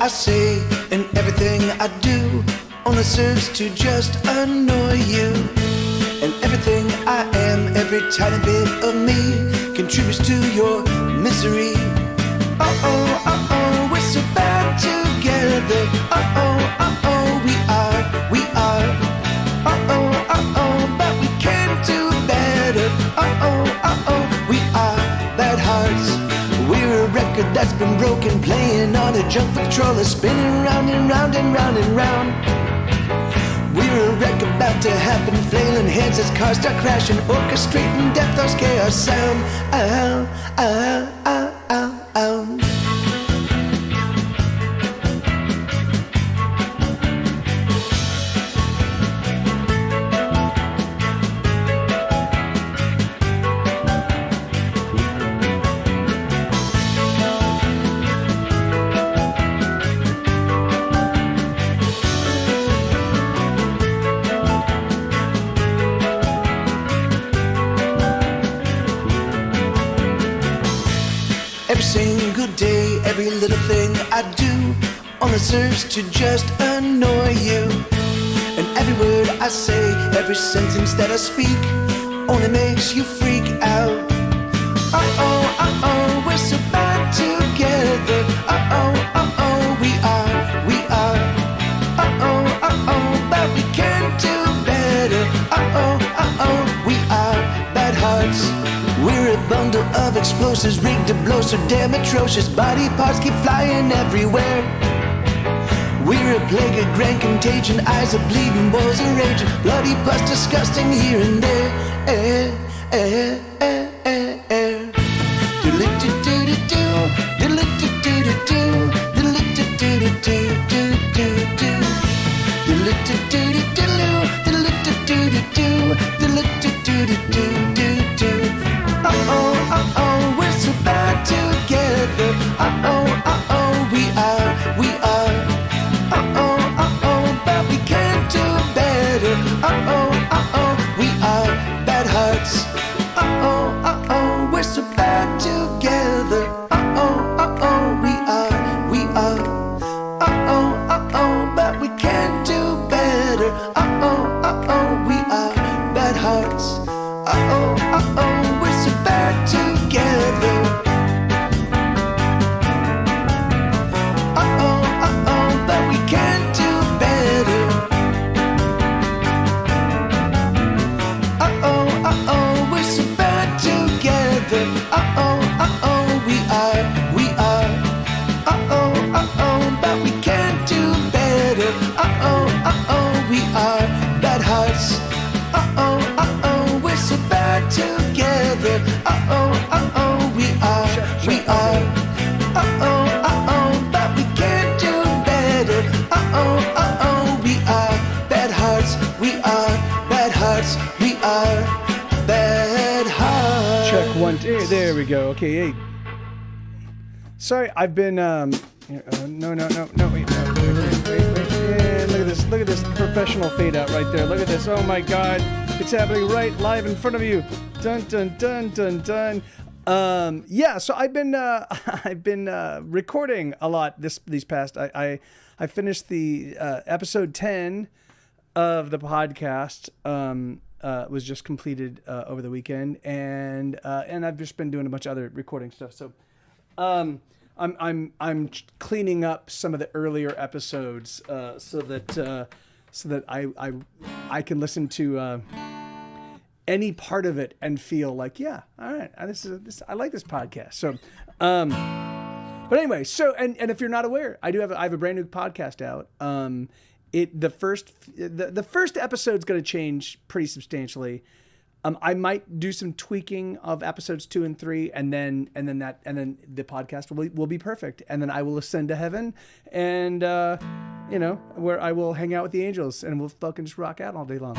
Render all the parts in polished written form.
I say and everything I do only serves to just annoy you. And everything I am, every tiny bit of me, contributes to your misery. Uh-oh, we're so bad together. Uh-oh, we are. Uh-oh, but we can do better. Uh-oh, we are bad hearts. We're a record that's been broken, playing on a junk controller, spinning round and round and round and round. We're a wreck about to happen, flailing heads as cars start crashing, orchestrating death, those chaos sound. Every single day, every little thing I do only serves to just annoy you. And every word I say, every sentence that I speak only makes you freak out. Uh-oh, we're so bad together. Uh-oh, we are. Uh-oh, but we can do better. Uh-oh, we are bad hearts. We're a bundle of explosives rigged to blow so damn atrocious. Body parts keep flying everywhere. We're a plague, a grand contagion. Eyes are bleeding, balls are raging. Bloody pus disgusting here and there. Uh-oh, we're so bad together. Uh-oh, we are. Uh-oh, but we can do better. Uh-oh, we are bad hearts. Uh-oh, we're so bad together. Uh-oh, we are. Uh-oh, but we can do better. Uh-oh, we are bad hearts. Uh-oh, we're so bad together. Uh-oh, but we can do better. Uh-oh, we're so bad together. Uh-oh, we are. Uh-oh, but we can do better. Uh-oh, we are bad hearts. Uh-oh, we're so bad together. Uh-oh, we are. Uh-oh, but we can do better. Uh-oh, we are bad hearts. We are bad hearts. We are bad hearts. Check 1, 2. There we go. Okay, hey. Sorry, I've been no, wait. Yeah, look at this professional fade out right there. Look at this. Oh my God, it's happening right live in front of you. Dun dun dun dun dun. Yeah, so I've been recording a lot these past. I finished the episode 10 of the podcast. Was just completed over the weekend, and I've just been doing a bunch of other recording stuff. So, I'm cleaning up some of the earlier episodes so that I can listen to any part of it and feel like, yeah, all right, this I like this podcast. So, but anyway, so and if you're not aware, I have a brand new podcast out. The first episode's going to change pretty substantially. I might do some tweaking of episodes 2 and 3, and then the podcast will be perfect, and then I will ascend to heaven, and where I will hang out with the angels, and we'll fucking just rock out all day long.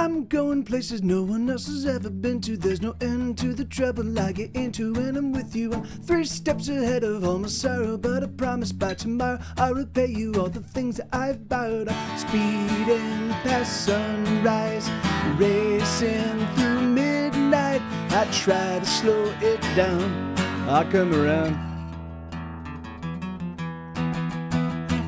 I'm I'm going places no one else has ever been to. There's no end to the trouble I get into when I'm with you. I'm 3 steps ahead of all my sorrow, but I promise by tomorrow I'll repay you all the things that I've borrowed. I'm speeding past sunrise, racing through midnight. I try to slow it down, I come around.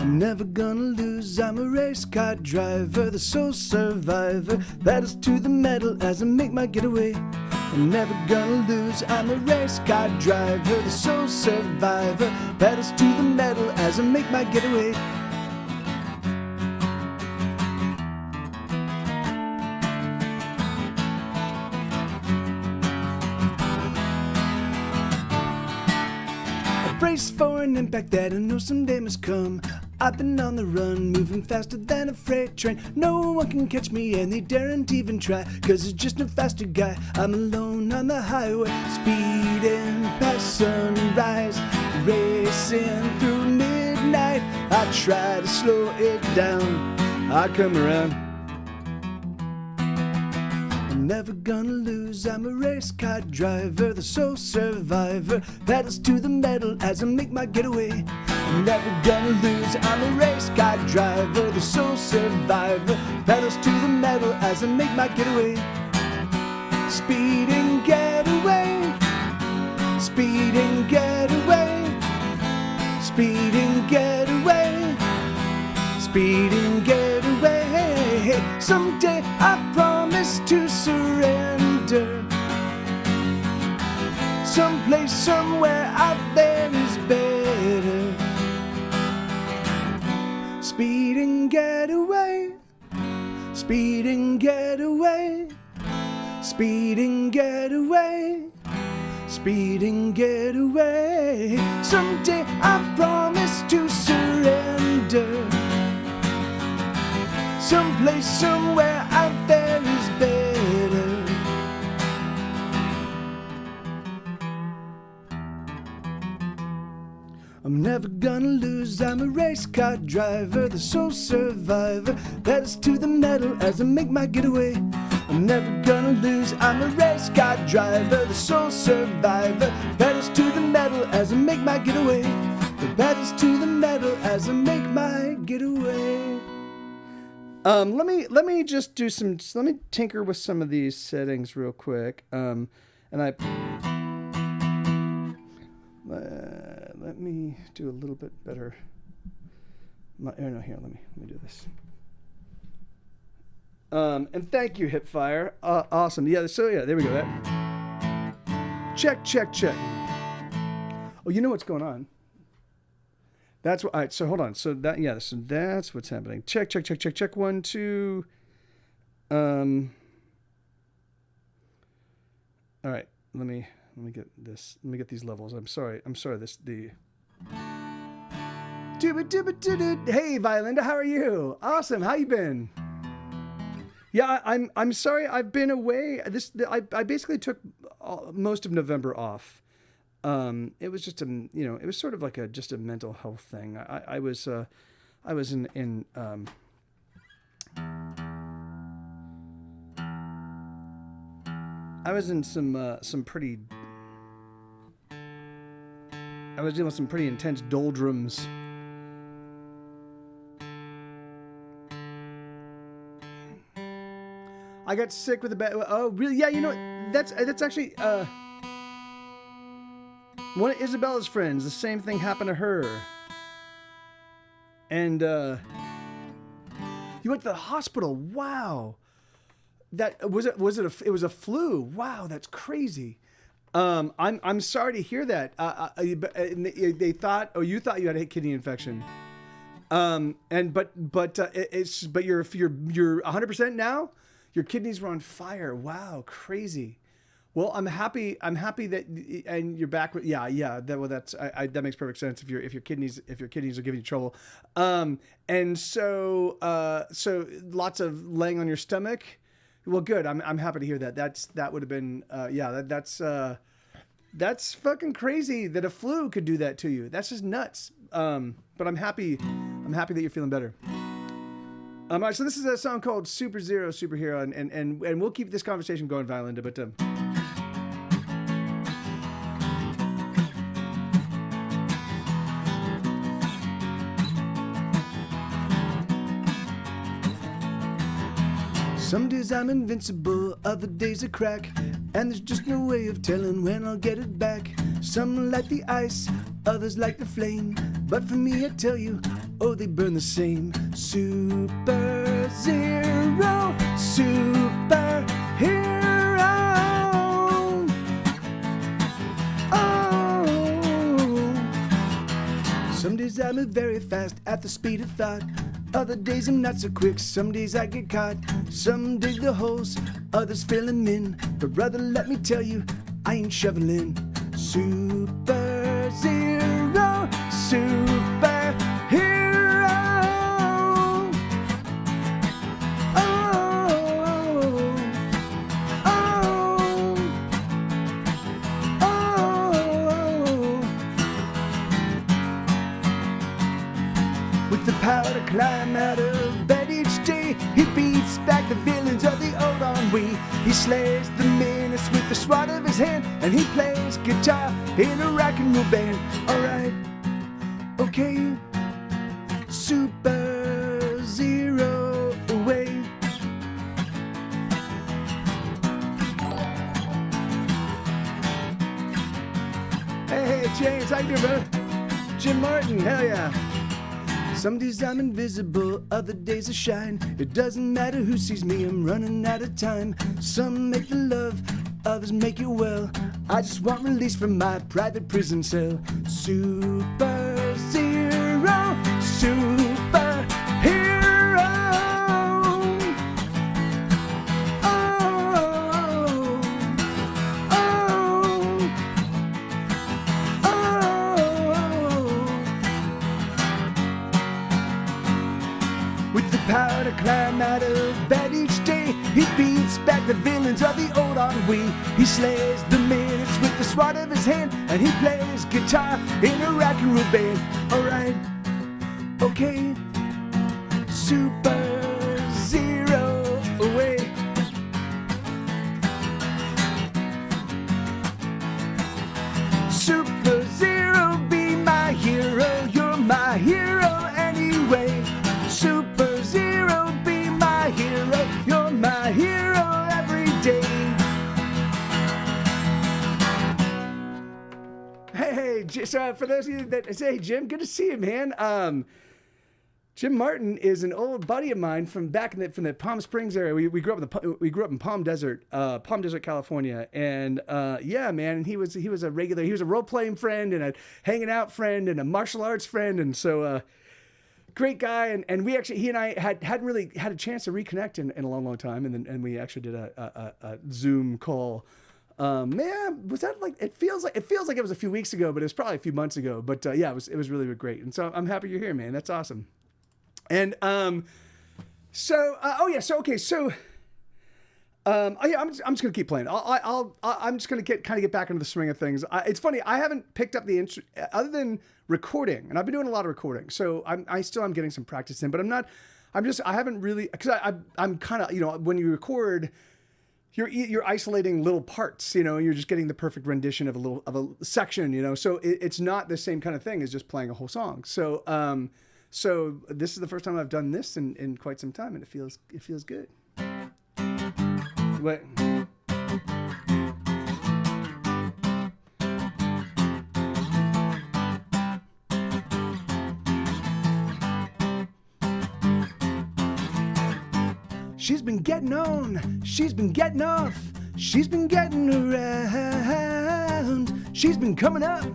I'm never gonna lose, I'm a race car driver, the sole survivor, pedals to the metal as I make my getaway. I'm never gonna lose, I'm a race car driver, the sole survivor, pedals to the metal as I make my getaway. I brace for an impact that I know someday must come. I've been on the run, moving faster than a freight train. No one can catch me and they daren't even try, cause there's just no faster guy. I'm alone on the highway, speeding past sunrise, racing through midnight. I try to slow it down, I come around. I'm never gonna lose, I'm a race car driver, the sole survivor, pedals to the metal as I make my getaway. I'm never gonna lose, I'm a race car driver, the sole survivor, pedals to the metal as I make my getaway. Speeding getaway, speeding getaway, speeding getaway, speeding getaway. Someday I promise to surrender. Someplace, somewhere out there is better. Speeding getaway, speeding getaway, speeding getaway, speeding getaway. Someday I promise to surrender. Someplace, somewhere out there is better. I'm never gonna lose, I'm a race car driver, the sole survivor, pedals to the metal as I make my getaway. I'm never gonna lose, I'm a race car driver, the sole survivor, pedals to the metal as I make my getaway. The pedals to the metal as I make my getaway. Let me just do some. Let me tinker with some of these settings real quick. And I let me do a little bit better. No, here. Let me do this. And thank you, Hipfire. Awesome. Yeah. So yeah, there we go. That. Check. Oh, you know what's going on. That's what. All right. So hold on. So that's what's happening. Check. 1, 2. All right. Let me get this. Let me get these levels. I'm sorry. Hey, Violinda, how are you? Awesome. How you been? Yeah, I'm sorry. I've been away. I basically took most of November off. It was just it was sort of like just a mental health thing. I was in some pretty. I was dealing with some pretty intense doldrums. I got sick with a bad. Oh, really? Yeah, that's actually one of Isabella's friends. The same thing happened to her. And you went to the hospital. Wow. That was it. It was a flu. Wow, that's crazy. I'm sorry to hear that. They thought, you thought you had a kidney infection. But you're 100% now. Your kidneys were on fire. Wow, crazy. Well, I'm happy that and you're back with that makes perfect sense if your kidneys are giving you trouble. And so lots of laying on your stomach. Well, good. I'm happy to hear that. That would have been that's fucking crazy that a flu could do that to you. That's just nuts. But I'm happy that you're feeling better. All right, so this is a song called Super Zero Superhero, and we'll keep this conversation going, Violinda, but some days I'm invincible, other days a crack, and there's just no way of telling when I'll get it back. Some like the ice, others like the flame, but for me I tell you, oh, they burn the same. Super Zero Superhero. Oh. Some days I move very fast at the speed of thought. Other days I'm not so quick, some days I get caught. Some dig the holes, others fill them in. But brother, let me tell you, I ain't shoveling. Super Zero Superhero. With the power to climb out of bed each day, he beats back the villains of the old ennui. He slays the menace with the swat of his hand, and he plays guitar in a rock and roll band. Alright, okay, Super Zero away. Hey, James, how you doing, brother? Jim Martin, hell yeah. Some days I'm invisible, other days I shine. It doesn't matter who sees me, I'm running out of time. Some make the love, others make it well. I just want release from my private prison cell. Super Zero Superhero. With the power to climb out of bed each day, he beats back the villains of the old ennui. He slays the minutes with the swat of his hand, and he plays guitar in a rock and roll band. Alright, okay, Super Zero away. Super Zero, be my hero, you're my hero anyway. Super Zero, be my hero, you're my hero every day. Hey, so for those of you that say, hey, Jim, good to see you, man. Jim Martin is an old buddy of mine from back from the Palm Springs area. We grew up in Palm Desert, California, and yeah, man. And he was a regular. He was a role playing friend and a hanging out friend and a martial arts friend, and so. Great guy, and we actually, he and I hadn't really had a chance to reconnect in a long time, and we actually did a Zoom call. Man, was that like it feels like it was a few weeks ago, but it was probably a few months ago. But yeah, it was really great, and so I'm happy you're here, man. That's awesome. And I'm just gonna keep playing. I'm just gonna get back into the swing of things. It's funny, I haven't picked up the instrument other than recording, and I've been doing a lot of recording, so I still am getting some practice in, but I haven't really, because I'm kind of, when you record, you're isolating little parts, and you're just getting the perfect rendition of a section, so it's not the same kind of thing as just playing a whole song. So this is the first time I've done this in quite some time, and it feels good. Wait. She's been getting on, she's been getting off, she's been getting around, she's been coming up,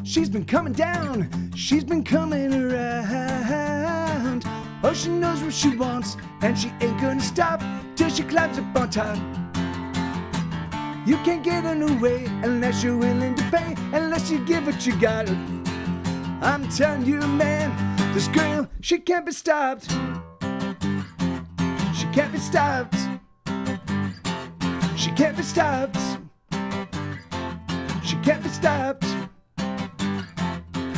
she's been coming down, she's been coming around. Oh, she knows what she wants, and she ain't gonna stop till she climbs up on top. You can't get in her way unless you're willing to pay, unless you give what you got. I'm telling you, man, this girl, she can't be stopped. She can't be stopped. She can't be stopped. She can't be stopped.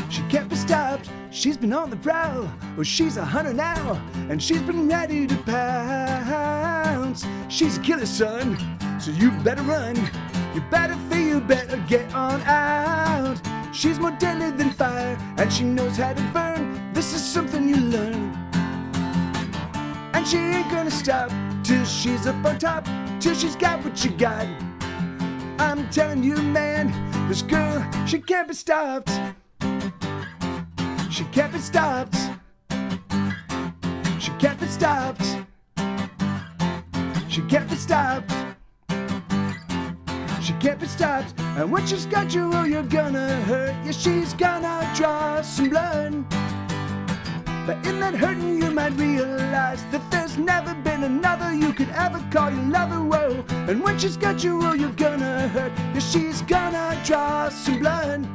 She can't be stopped. She's been on the prowl. Well, she's a hunter now, and she's been ready to pounce. She's a killer, son, so you better run. You better feel, you better get on out. She's more deadly than fire, and she knows how to burn. This is something you learn. And she ain't gonna stop till she's up on top, till she's got what you got. I'm telling you, man, this girl, she can't be stopped. She can't be stopped. She can't be stopped. She can't be stopped. She can't be stopped. And when she's got you, oh, you're gonna hurt. Yeah, she's gonna draw some blood. But in that hurting, you might realize that there's never been another you could ever call your lover. Whoa. And when she's got you, oh, you're gonna hurt. Yeah, she's gonna draw some blood.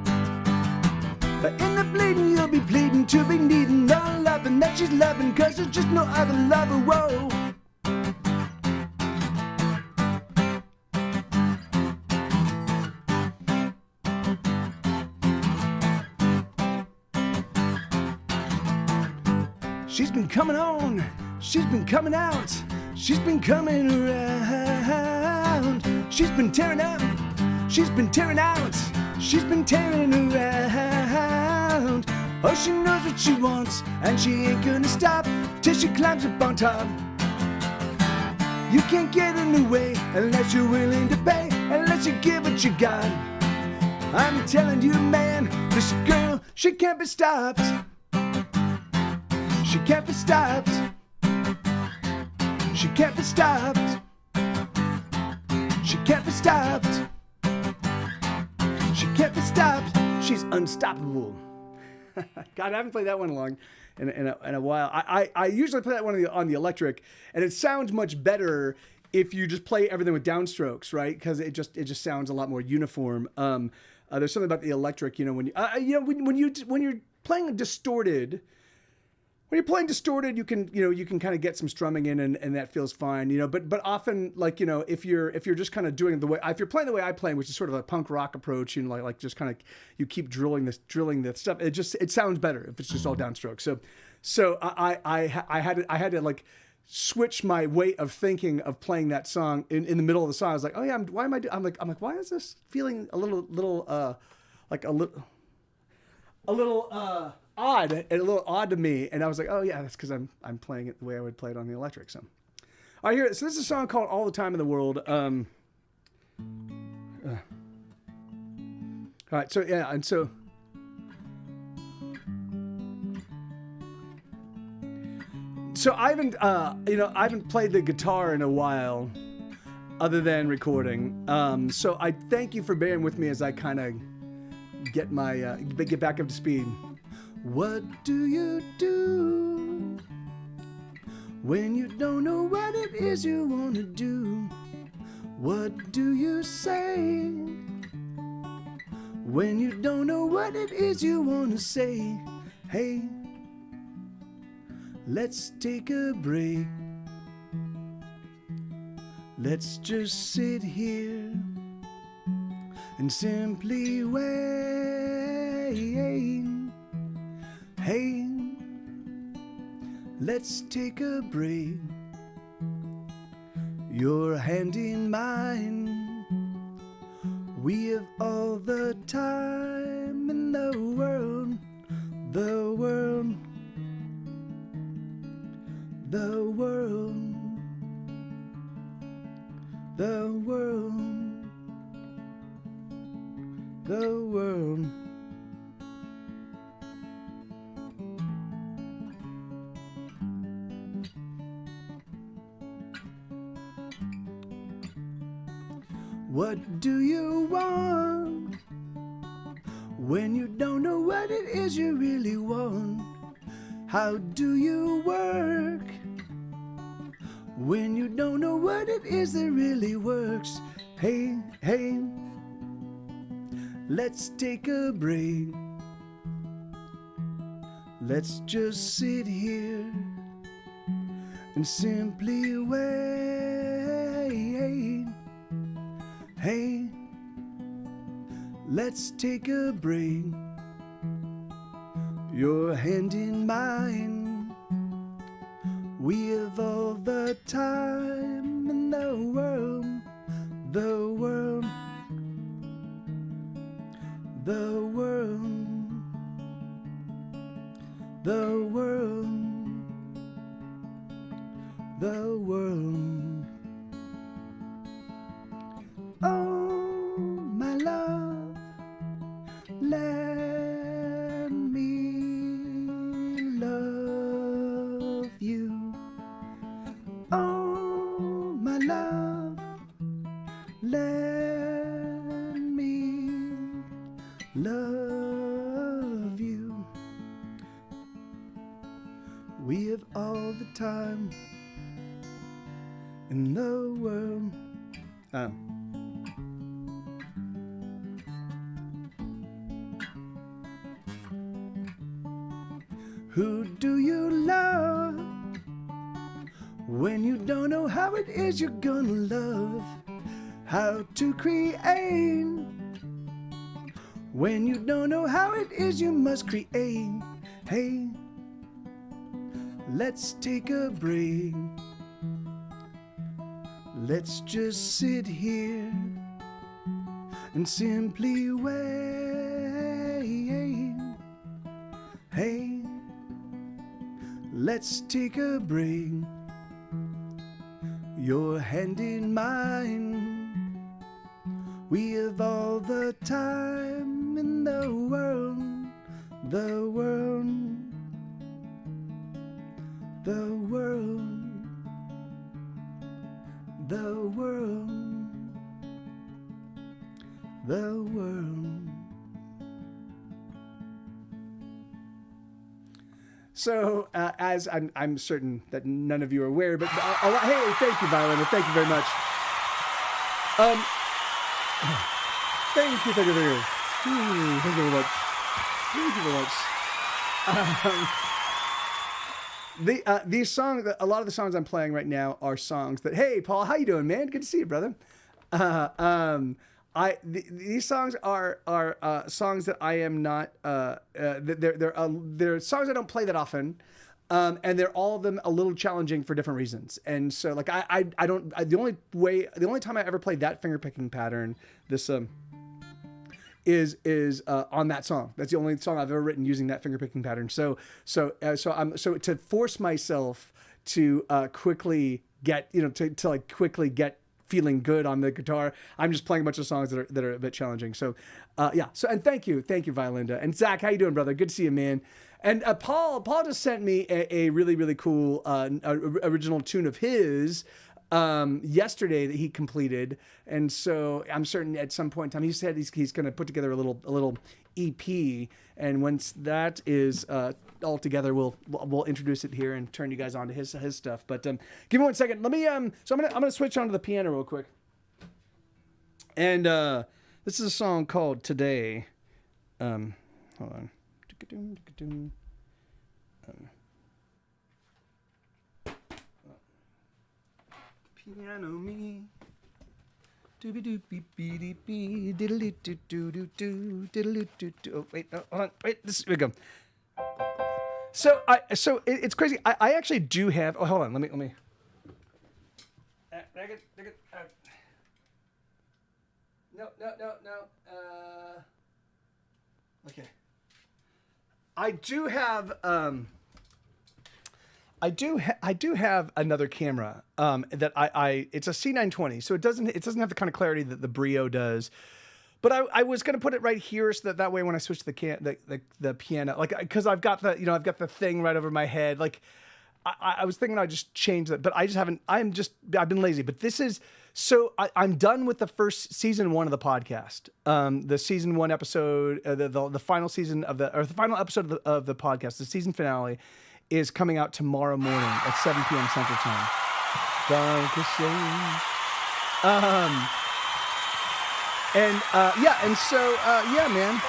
But in the bleeding, you'll be pleading to be needing the loving that she's loving, 'cause there's just no other lover. Whoa. She's been coming on, she's been coming out, she's been coming around. She's been tearing up, she's been tearing out, she's been tearing around. Oh, she knows what she wants, and she ain't gonna stop till she climbs up on top. You can't get in the way unless you're willing to pay, unless you give what you got. I'm telling you, man, this girl, she can't be stopped. She can't be stopped. She can't be stopped. She can't be stopped. She can't be stopped. She's unstoppable. God, I haven't played that one in a while. I usually play that one on the electric, and it sounds much better if you just play everything with downstrokes, right? Because it just sounds a lot more uniform. There's something about the electric, when you're playing distorted. When you're playing distorted, you can kind of get some strumming in, and that feels fine, But often, if you're just kind of doing if you're playing the way I play, which is sort of a punk rock approach, like just kind of you keep drilling the stuff. It sounds better if it's just all downstroke. So I had to like switch my way of thinking of playing that song in the middle of the song. I was like, oh yeah, I'm like, why is this feeling a little odd and a little odd to me, and I was like, oh yeah, that's because I'm playing it the way I would play it on the electric. So, all right, here. So this is a song called "All the Time in the World." All right, so yeah, and so I haven't played the guitar in a while, other than recording. So I thank you for bearing with me as I kind of get back up to speed. What do you do when you don't know what it is you want to do? What do you say when you don't know what it is you want to say? Hey, let's take a break. Let's just sit here and simply wait. Hey, let's take a break. Your hand in mine. We have all the time in the world. The world. The world. The world. The world. What do you want when you don't know what it is you really want? How do you work when you don't know what it is that really works? Hey, hey, let's take a break. Let's just sit here and simply wait. Hey, let's take a break. your hand in mine. We have all the time in the world, the world, the world, the world, the world. Oh, my love, let me love you. Oh, my love, let me love you. We have all the time in the world. Who do you love when you don't know how it is you're gonna love? How to create when you don't know how it is you must create. Hey, let's take a break. Let's just sit here and simply wait. Hey, let's take a break. Your hand in mine. We have all the time in the world, the world, the world, the world, the world. So, as I'm certain that none of you are aware, but hey, thank you, Violetta. Thank you very much. Thank you very much. Thank you very much. Thank you very much. These songs, a lot of the songs I'm playing right now are songs that, hey, Paul, how you doing, man? Good to see you, brother. These songs are songs that I am not. They're songs I don't play that often, and they're all of them a little challenging for different reasons. And so, like I don't. The only time I ever played that finger picking pattern, this is on that song. That's the only song I've ever written using that finger picking pattern. So to force myself to quickly get to like quickly get feeling good on the guitar, I'm just playing a bunch of songs that are a bit challenging. So yeah. So, and thank you, Violinda. And Zach, how you doing, brother? Good to see you, man. And Paul just sent me a really, really cool original tune of his yesterday that he completed. And so I'm certain at some point in time, he said he's going to put together a little EP. And once that is all together, we'll introduce it here and turn you guys on to his stuff. But give me 1 second. Let me so I'm gonna switch onto the piano real quick. And this is a song called Today. Hold on. Piano me. Oh, wait, no, hold on, wait, here we go. So it's crazy. I actually do have. Oh, hold on. Let me. No. Okay. I do have another camera that it's a C920, so it doesn't have the kind of clarity that the Brio does. But I was gonna put it right here so that way when I switch the piano, like, because I've got the thing right over my head. Like I was thinking I'd just change that, but I just haven't. I've been lazy. But this is so I'm done with the first season 1 of the podcast. The season 1 episode, the final season the final episode of the podcast, the season finale, is coming out tomorrow morning at 7 p.m. Central Time. Yeah, man.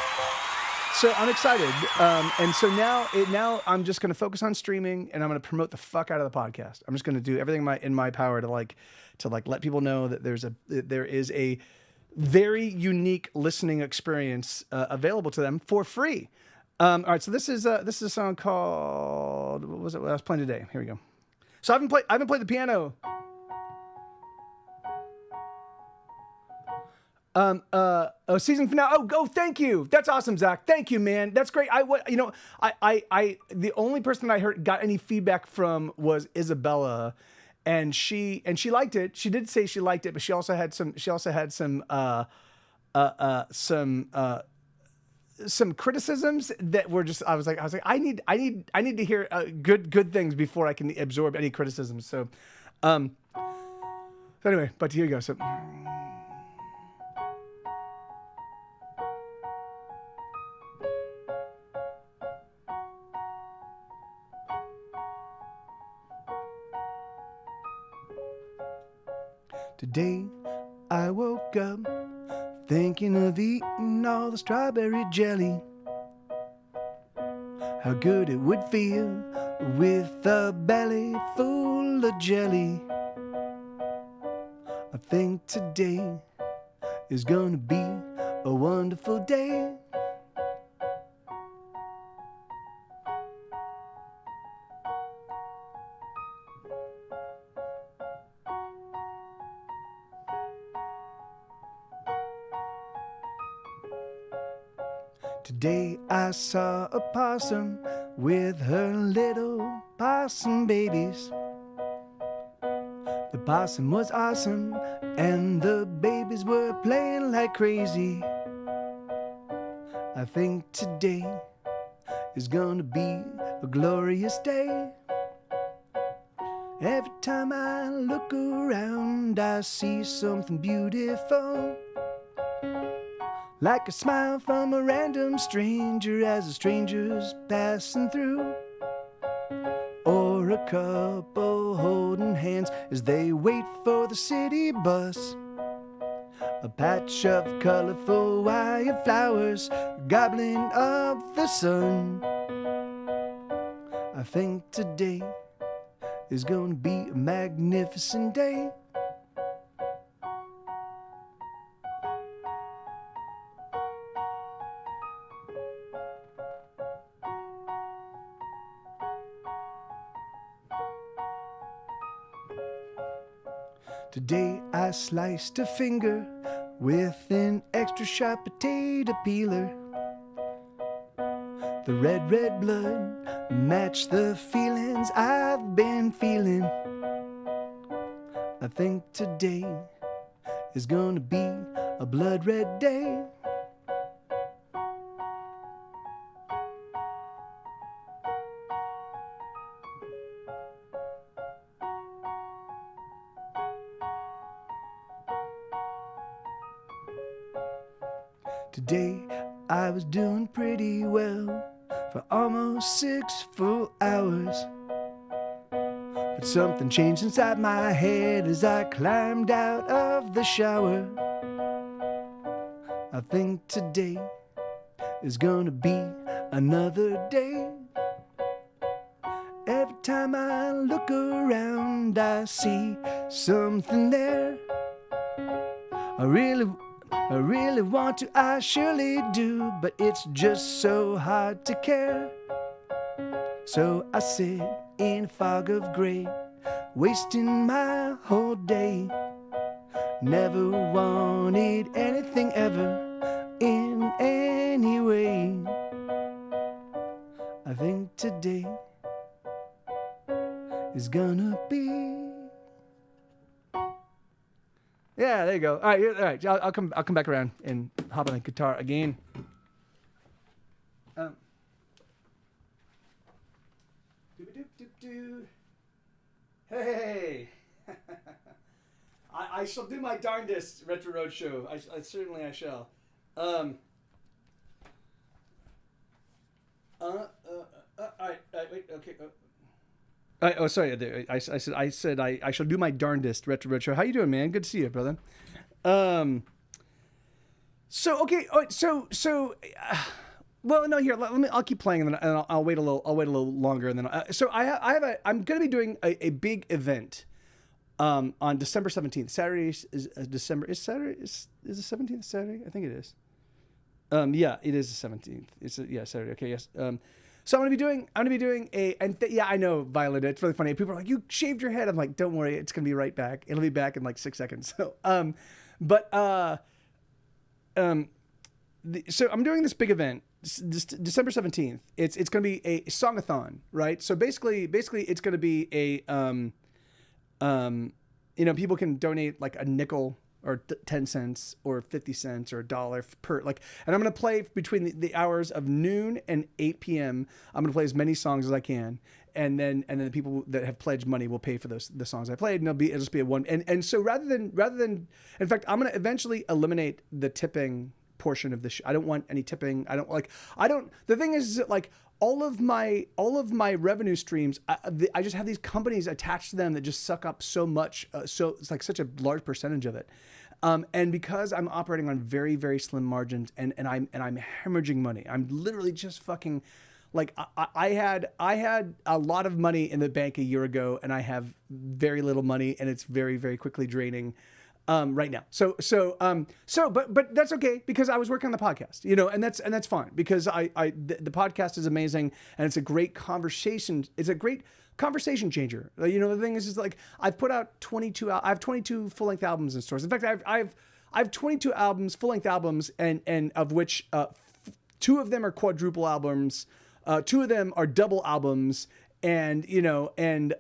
So I'm excited. And so now I'm just going to focus on streaming, and I'm going to promote the fuck out of the podcast. I'm just going to do everything in my power to let people know that there is a very unique listening experience available to them for free. All right, so this is a song called, what was it? What I was playing today. Here we go. So I haven't played the piano. Season finale. Oh, thank you. That's awesome, Zach. Thank you, man. That's great. The only person I heard got any feedback from was Isabella, and she liked it. She did say she liked it, but she also had some some criticisms that were just, I was like, I need to hear good things before I can absorb any criticisms. So anyway, but here you go. So. Today I woke up thinking of eating all the strawberry jelly. How good it would feel with a belly full of jelly. I think today is gonna be a wonderful day. Today I saw a possum with her little possum babies. The possum was awesome and the babies were playing like crazy. I think today is gonna be a glorious day. Every time I look around I see something beautiful, like a smile from a random stranger as a stranger's passing through, or a couple holding hands as they wait for the city bus. A patch of colorful wildflowers gobbling up the sun. I think today is gonna be a magnificent day. Today I sliced a finger with an extra sharp potato peeler. The red blood matched the feelings I've been feeling. I think today is gonna be a blood red day. Today I was doing pretty well for almost 6 full hours. But something changed inside my head as I climbed out of the shower. I think today is gonna be another day. Every time I look around I see something there. I really want to, I surely do, but it's just so hard to care. So I sit in a fog of gray, wasting my whole day. Never wanted anything ever in any way. I think today is gonna be. Yeah, there you go. All right. I'll come back around and hop on the guitar again. Hey, I shall do my darndest, Retro Roadshow. I certainly shall. All right. Wait. Okay. Sorry. I said I shall do my darndest, Retro Retro. How you doing, man? Good to see you, brother. So okay. All right, well, no. Here, I'll keep playing, and then I'll wait a little. I'll wait a little longer, and then. I'm going to be doing a big event, on December 17th. Saturday is December. Is Saturday is the 17th Saturday? I think it is. Yeah, it is the 17th. Yeah, Saturday. Okay, yes. So I'm gonna be doing yeah, I know, Violet. It's really funny. People are like, you shaved your head. I'm like, don't worry, it's gonna be right back. It'll be back in like 6 seconds. So, but so I'm doing this big event, December 17th. It's gonna be a songathon, right? So basically, it's gonna be a people can donate like a nickel or 10 cents or 50 cents or $1 per, like, and I'm going to play between the hours of noon and 8 p.m. I'm going to play as many songs as I can. And then the people that have pledged money will pay for the songs I played, and it'll just be a one. And so rather than, in fact, I'm going to eventually eliminate the tipping portion of the show. I don't want any tipping. The thing is that like, all of my revenue streams, I just have these companies attached to them that just suck up so much. So it's like such a large percentage of it. And because I'm operating on very, very slim margins and I'm hemorrhaging money, I'm literally just fucking like, I had a lot of money in the bank a year ago, and I have very little money, and it's very, very quickly draining. Right now. But that's okay, because I was working on the podcast, and that's fine, because the podcast is amazing, and it's a great conversation. It's a great conversation changer. The thing is like, I've put out I have 22 full length albums in stores. In fact, I have 22 albums, full length albums, and of which, 2 of them are quadruple albums. 2 of them are double albums. And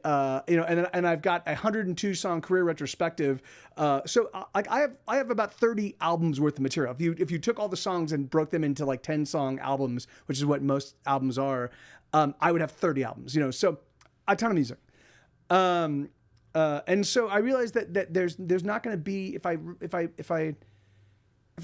I've got a 102 song career retrospective. So I have about 30 albums worth of material. If you took all the songs and broke them into like 10 song albums, which is what most albums are, I would have 30 albums. So a ton of music. And so I realized that there's not going to be, if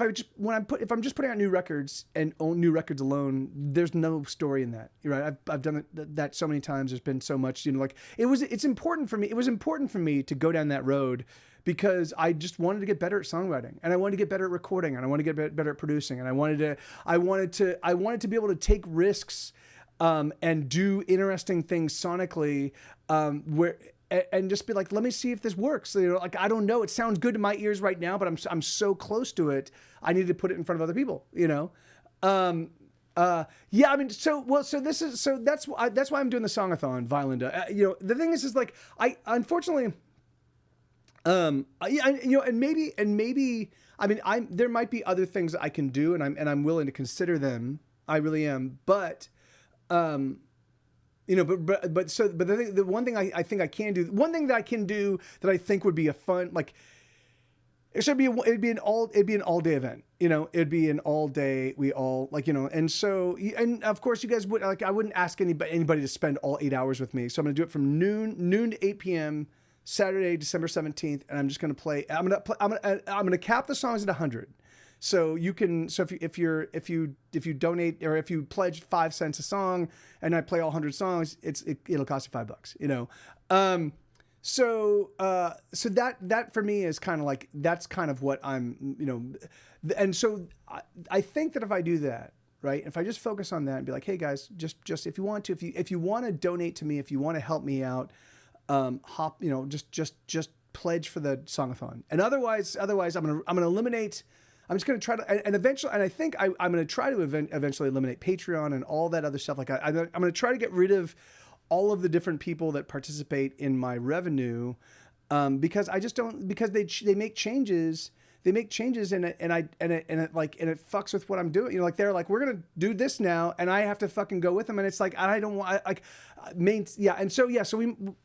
I'm just putting out new records and own new records alone, there's no story in that. You're right. I've done that so many times. There's been so much, like it's important for me. It was important for me to go down that road, because I just wanted to get better at songwriting, and I wanted to get better at recording, and I wanted to get better at producing. And I wanted to be able to take risks, and do interesting things sonically, and just be like, let me see if this works. Like, I don't know. It sounds good to my ears right now, but I'm so close to it. I need to put it in front of other people, Yeah, I mean, so that's why I'm doing the songathon, Violinda. The thing is like, I unfortunately, and maybe, I mean, there might be other things that I can do, and I'm willing to consider them. I really am. But, but the one thing I think I can do, one thing that I can do that I think would be a fun, like, it'd be an all day event, it'd be an all day, we all like, and so, and of course you guys would, like, I wouldn't ask anybody to spend all 8 hours with me. So I'm going to do it from noon to 8 p.m. Saturday, December 17th. And I'm just going to play, I'm going to cap the songs at 100. So you can, if you donate, or if you pledge 5 cents a song and I play all 100 songs, it'll cost you $5. So that for me is kind of like, that's kind of what I'm, and so I think that if I do that, right, if I just focus on that and be like, hey guys, just if you want to donate to me, if you want to help me out, just pledge for the songathon. And otherwise I'm going to eliminate. I'm just going to try to, and eventually, and I think I'm going to try to eventually eliminate Patreon and all that other stuff. Like I'm going to try to get rid of all of the different people that participate in my revenue, because I just don't, because they make changes. They make changes and it fucks with what I'm doing. Like they're like, we're gonna do this now, and I have to fucking go with them, and it's like I don't want So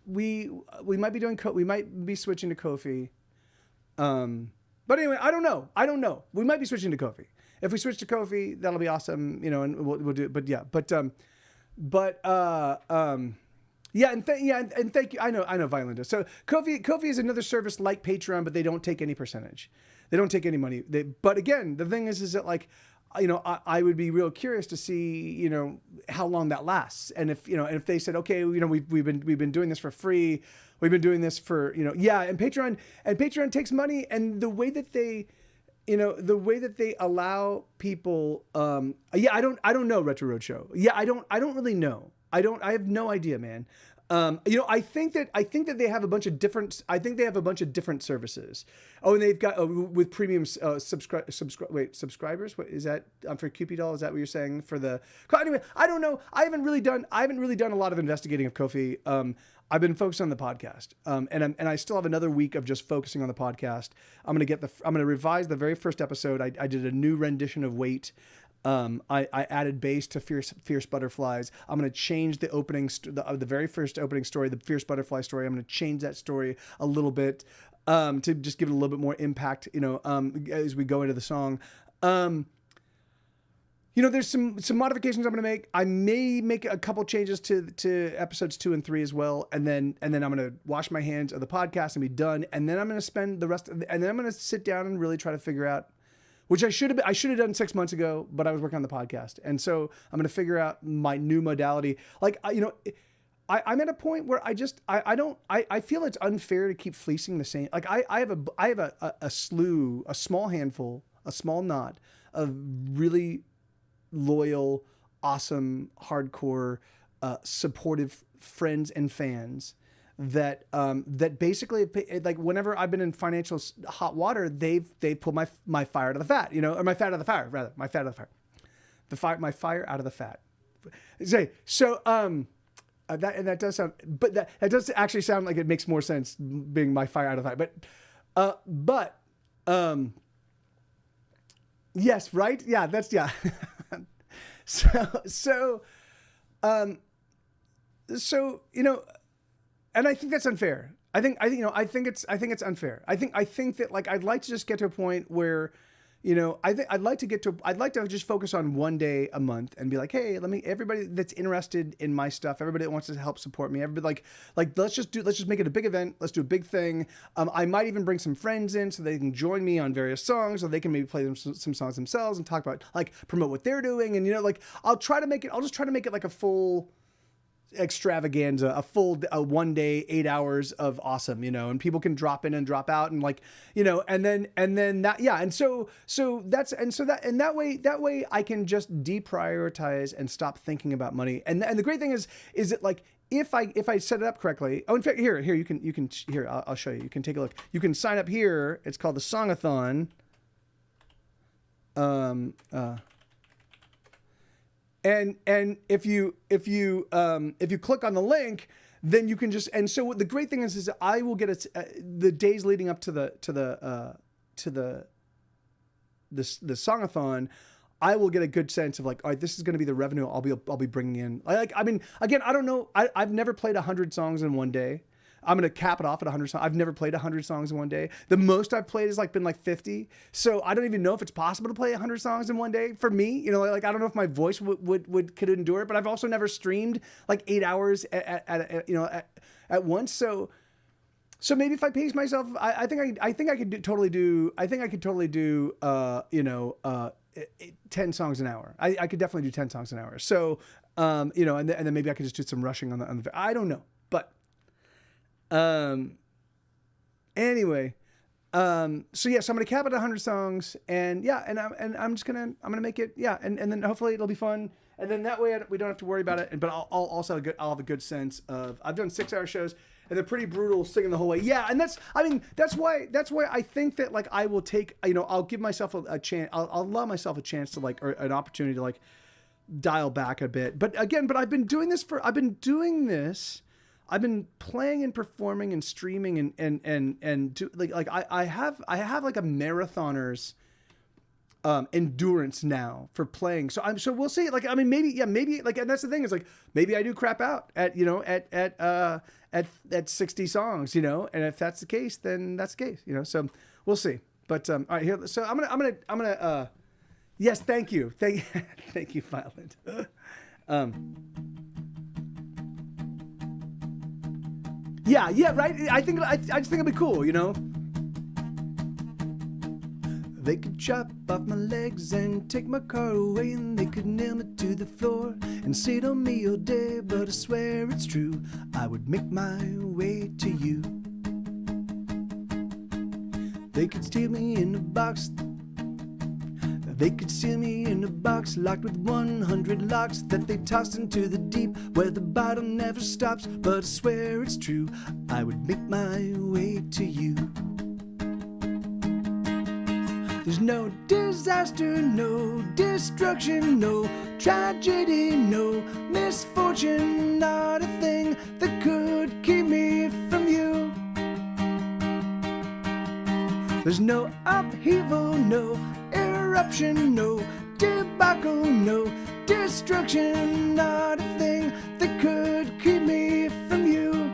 we might be doing we might be switching to Ko-fi. But anyway, I don't know. We might be switching to Ko-fi. If we switch to Ko-fi, that'll be awesome, and we'll do it. But yeah, and thank you. I know, Violinda. So Ko-fi is another service like Patreon, but they don't take any percentage. They don't take any money. But again, the thing is that like, I would be real curious to see, how long that lasts. And if they said, okay, we've been doing this for free. We've been doing this for, and Patreon takes money, and the way that they allow people, I don't know, Retro Roadshow. Yeah, I don't really know. I have no idea, man. I think that they have a bunch of different. I think they have a bunch of different services. Oh, and they've got with premium subscribers. What is that for QPDOL? Is that what you're saying for the? Anyway, I don't know. I haven't really done a lot of investigating of Ko-fi. I've been focused on the podcast, and I still have another week of just focusing on the podcast. I'm gonna revise the very first episode. I did a new rendition of Wait. I added bass to Fierce Butterflies. I'm going to change the opening, the very first opening story, the Fierce Butterfly story. I'm going to change that story a little bit to just give it a little bit more impact, as we go into the song. There's some modifications I'm going to make. I may make a couple changes to episodes 2 and 3 as well, and then I'm going to wash my hands of the podcast and be done. And then I'm going to spend the rest, and then I'm going to sit down and really try to figure out. Which I should have done 6 months ago, but I was working on the podcast. And so I'm going to figure out my new modality. Like, I'm at a point where I feel it's unfair to keep fleecing the same. Like I have a small handful, a small knot of really loyal, awesome, hardcore, supportive friends and fans that basically, like, whenever I've been in financial hot water, they've pulled my fire out of the fat, or my fat out of the fire, rather, my fat out of the fire, my fire out of the fat. So that does sound, but that does actually sound like it makes more sense being my fire out of the fire, but yes, right, yeah, that's yeah. so and I think that's unfair. I think it's unfair. I think that, like, I'd like to just get to a point where, I'd like to just focus on one day a month and be like, hey, everybody that's interested in my stuff, everybody that wants to help support me, everybody let's just make it a big event. Let's do a big thing. I might even bring some friends in so they can join me on various songs, or they can maybe play some songs themselves and talk about, like, promote what they're doing. And, I'll just try to make it like a full extravaganza, a 1 day, 8 hours of awesome, and people can drop in and drop out, and, like, and then that, yeah. And so that way I can just deprioritize and stop thinking about money. And the great thing is that, like, if I set it up correctly, in fact, here, you can I'll show you. You can take a look. You can sign up here. It's called the Songathon. And if you click on the link, then you can just, and so what the great thing is that I will get the days leading up to the Songathon, I will get a good sense of, like, all right, this is going to be the revenue I'll be bringing in. I mean, again, I don't know. I've never played 100 songs in one day. I'm going to cap it off at 100 songs. I've never played 100 songs in one day. The most I've played has been 50. So I don't even know if it's possible to play 100 songs in one day for me. I don't know if my voice could endure it, but I've also never streamed 8 hours at once. So maybe if I pace myself, I think I could totally do 10 songs an hour. I could definitely do 10 songs an hour. So, and then maybe I could just do some rushing on the I don't know, but, anyway, so yeah, so I'm going to cap it at 100 songs, and yeah, I'm going to make it, yeah. And then hopefully it'll be fun. And then that way we don't have to worry about it. But I'll have a good sense of, I've done 6-hour shows and they're pretty brutal singing the whole way. Yeah. And that's why I think that, like, I will take, I'll give myself a chance. I'll allow myself a chance to, like, or an opportunity to, like, dial back a bit. But I've been doing this. I've been playing and performing and streaming and do, I have like a marathoner's endurance now for playing. So we'll see. Like, I mean, maybe like, and that's the thing, is, like, maybe I do crap out at 60 songs, and if that's the case, then that's the case, so we'll see. But all right, here, so I'm gonna yes, thank you, Violet. Yeah, right. I just think it'd be cool, They could chop off my legs and take my car away, and they could nail me to the floor and sit on me all day, but I swear it's true, I would make my way to you. They could steal me in a box, They could seal me in a box locked with 100 locks that they tossed into the deep where the bottom never stops. But I swear it's true, I would make my way to you. There's no disaster, no destruction, no tragedy, no misfortune, not a thing that could keep me from you. There's no upheaval, no eruption, no debacle, no destruction, not a thing that could keep me from you.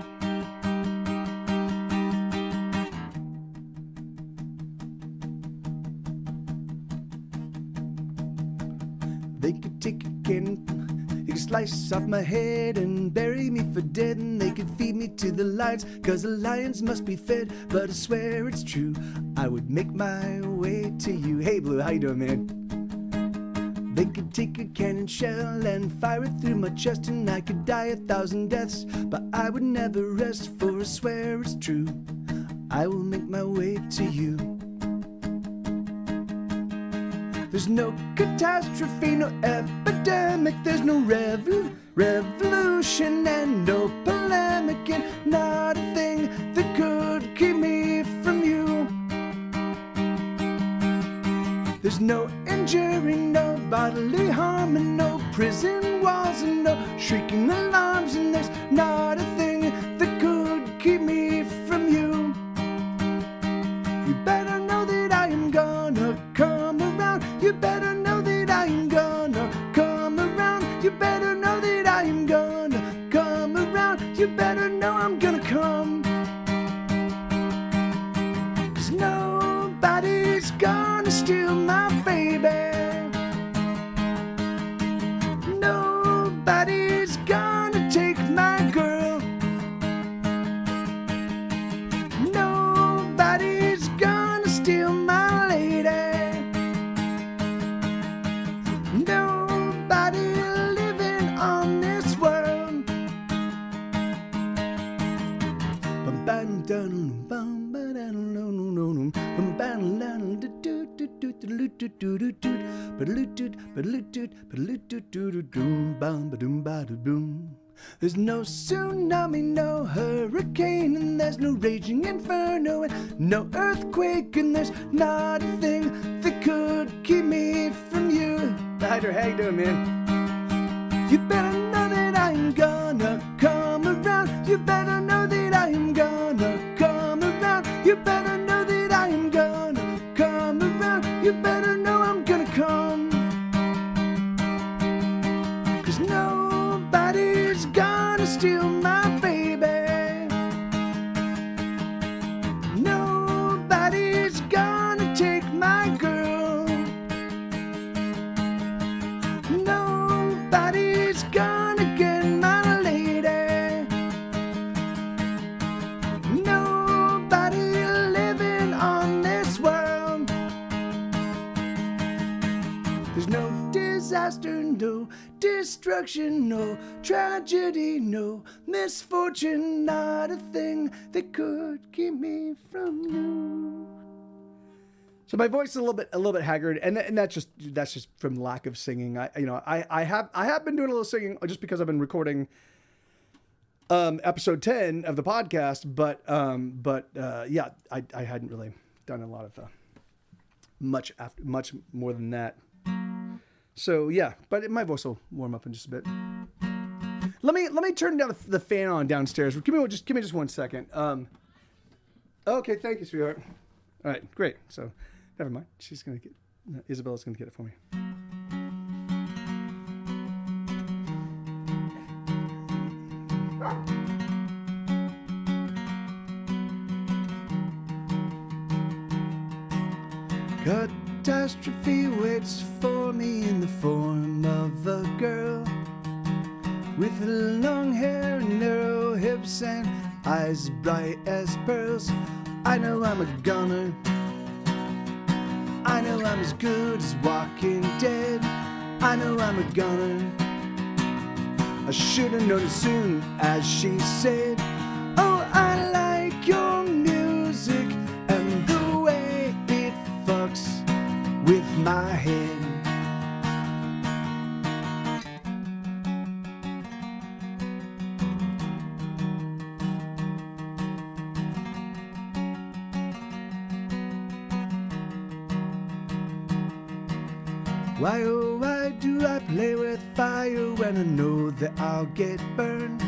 They could take a can, they could slice off my head and bury me for dead, and they could feed me to the lions, 'cause the lions must be fed. But I swear it's true, I would make my way to you. Hey Blue, how you doing, man? They could take a cannon shell and fire it through my chest, and I could die 1,000 deaths, but I would never rest, for I swear it's true, I will make my way to you. There's no catastrophe, no epidemic, there's no revolution and no polemic, and not a thing that could keep me from you. There's no injury, no bodily harm, and no prison walls, and no shrieking alarms, and there's not a thing that could keep me from you. You better know that I am gonna come around. You better know that I am gonna come around. You better know that I am gonna come around. You better know I'm gonna come. 'Cause nobody's gonna steal my baby. Nobody's gonna take my girl. Nobody's gonna steal my lady. Nobody living on this world. There's no tsunami, no hurricane, and there's no raging inferno, and no earthquake, and there's not a thing that could keep me from you. Hyder, how you doing, man? You better know that I am gonna come around. You better know that I am gonna come around. You better know that I am gonna come around. You better know I'm gonna come. 'Cause nobody's gonna steal my baby. Nobody's gonna take my girl. Nobody's gonna get my lady. Nobody living on this world. There's no disaster, no destruction, no tragedy, no misfortune, not a thing that could keep me from you. So my voice is a little bit haggard, and that's just from lack of singing. I have been doing a little singing just because I've been recording episode 10 of the podcast, but yeah, I hadn't really done a lot of much more than that. So yeah, but my voice will warm up in just a bit. Let me turn down the fan on downstairs. Give me just 1 second. Okay, thank you, sweetheart. All right, great. So never mind. Isabella's gonna get it for me. Catastrophe waits for me in the form of a girl with long hair and narrow hips and eyes bright as pearls. I know I'm a gunner. I know I'm as good as Walking Dead. I know I'm a gunner. I should have known as soon as she said, "Oh, I like your music and the way it fucks with my head." Why, oh, why do I play with fire when I know that I'll get burned?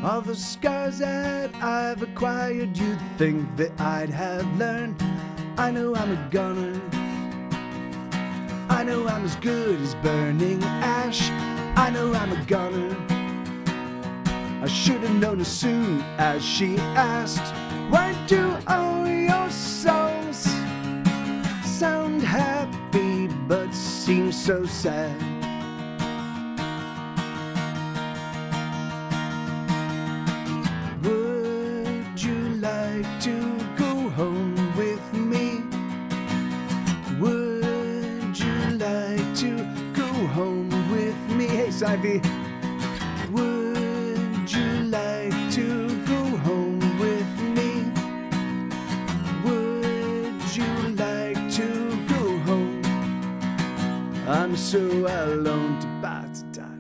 All the scars that I've acquired, you'd think that I'd have learned. I know I'm a gunner. I know I'm as good as burning ash. I know I'm a gunner. I should have known as soon as she asked. Why do all your songs sound happy but seem so sad? Would you like to go home with me? Would you like to go home with me? Hey, Sivy. Would you like to go home with me? Would you like to go home? I'm so alone to buy to die.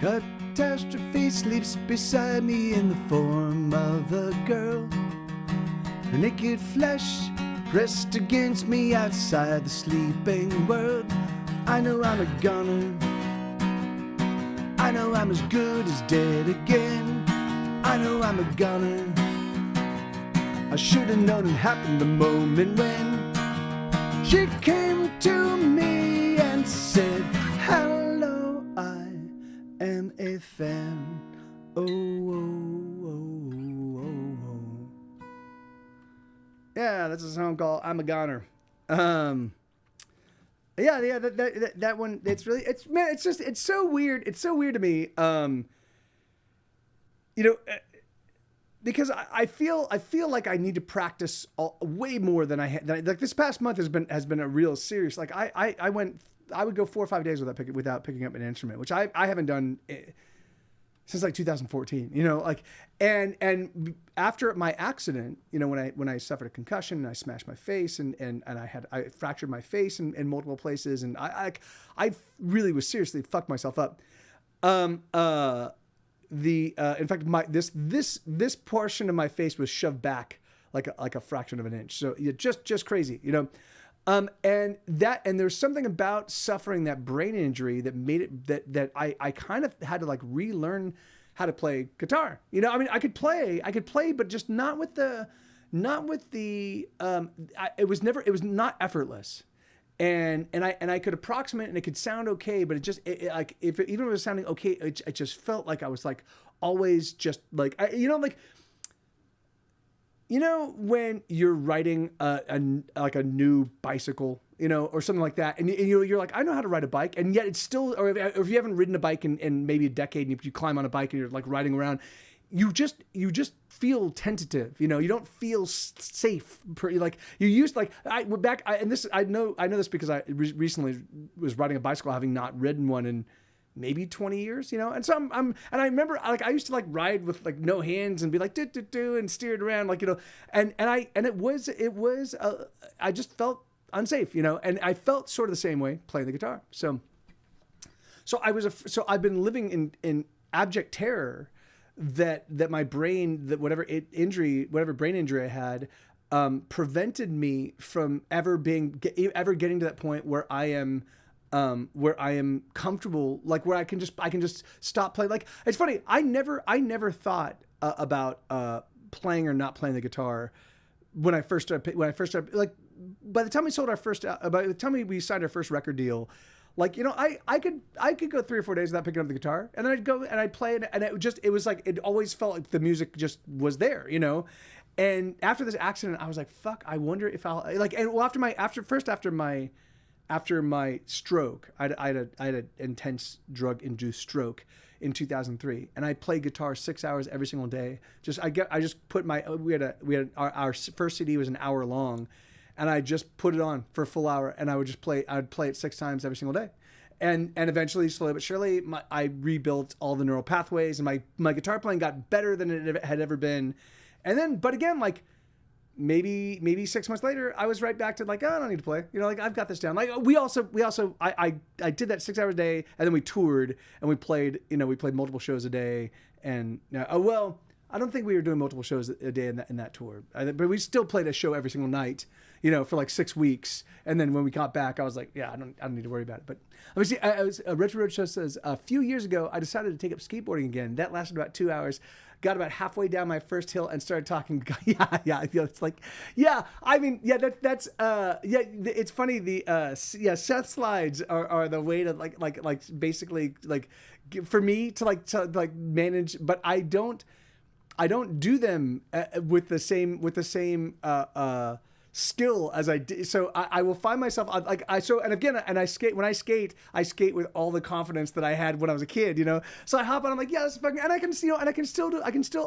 Catastrophe sleeps beside me in the form of a girl. Her naked flesh pressed against me outside the sleeping world. I know I'm a gunner. I know I'm as good as dead again. I know I'm a gunner. I should have known it happened the moment when she came to me and said, hello, I am a fan. Oh, oh, oh, oh, oh. Yeah, that's a song called "I'm a Goner." Yeah, that one. It's really, it's so weird. It's so weird to me. Because I feel like I need to practice way more than I had. Like this past month has been a real serious. Like I would go 4 or 5 days without picking up an instrument, which I haven't done since like 2014. And after my accident, when I suffered a concussion and I smashed my face and I fractured my face in multiple places, and I really was seriously fucked myself up. In fact, this portion of my face was shoved back like a fraction of an inch. So just crazy, And there's something about suffering that brain injury that made it that I kind of had to like relearn how to play guitar. I could play, but just not with the it was not effortless. And I could approximate and it could sound okay, but even if it was sounding okay, it just felt like I was like always just like, when you're riding a new bicycle, or something like that, and you're like, I know how to ride a bike, and yet it's still, or if you haven't ridden a bike in maybe a decade, and you climb on a bike and you're like riding around, you just feel tentative, you don't feel safe. Like you used, like I know this because I recently was riding a bicycle, having not ridden one in maybe 20 years, and so and I remember like I used to like ride with like no hands and be like do and steer it around, like, and it was I just felt unsafe, and I felt sort of the same way playing the guitar. So I've been living in abject terror that my brain, that whatever brain injury I had, prevented me from ever getting to that point where I am comfortable, like where I can just stop playing. Like, it's funny, I never thought about playing or not playing the guitar when I first started. Like, by the time we signed our first record deal, like, I could go 3 or 4 days without picking up the guitar, and then I'd go and I'd play it, and it was like, it always felt like the music just was there, And after this accident, I was like, fuck, I wonder if I'll like. And well, after my stroke, I had an intense drug-induced stroke in 2003, and I played guitar 6 hours every single day. Our first CD was an hour long, and I just put it on for a full hour, and I would play it 6 times every single day. And eventually, slowly but surely, I rebuilt all the neural pathways, and my guitar playing got better than it had ever been. And then, but again, like, maybe 6 months later, I was right back to like, oh, I don't need to play. Like I've got this down. Like I did that 6 hour a day, and then we toured and we played multiple shows a day. And I don't think we were doing multiple shows a day in that tour, but we still played a show every single night, for like 6 weeks. And then when we got back, I was like, yeah, I don't need to worry about it. But let me see. Retro Roadshow says a few years ago, I decided to take up skateboarding again. That lasted about 2 hours. Got about halfway down my first hill and started talking. Yeah. It's like, yeah. I mean, yeah. That's It's funny. Seth slides are the way to like basically like for me to manage, but I don't do them with the same skill as I did. So I will find myself I skate. When I skate with all the confidence that I had when I was a kid, So I hop on, I'm like, yeah, this is fucking, and I can still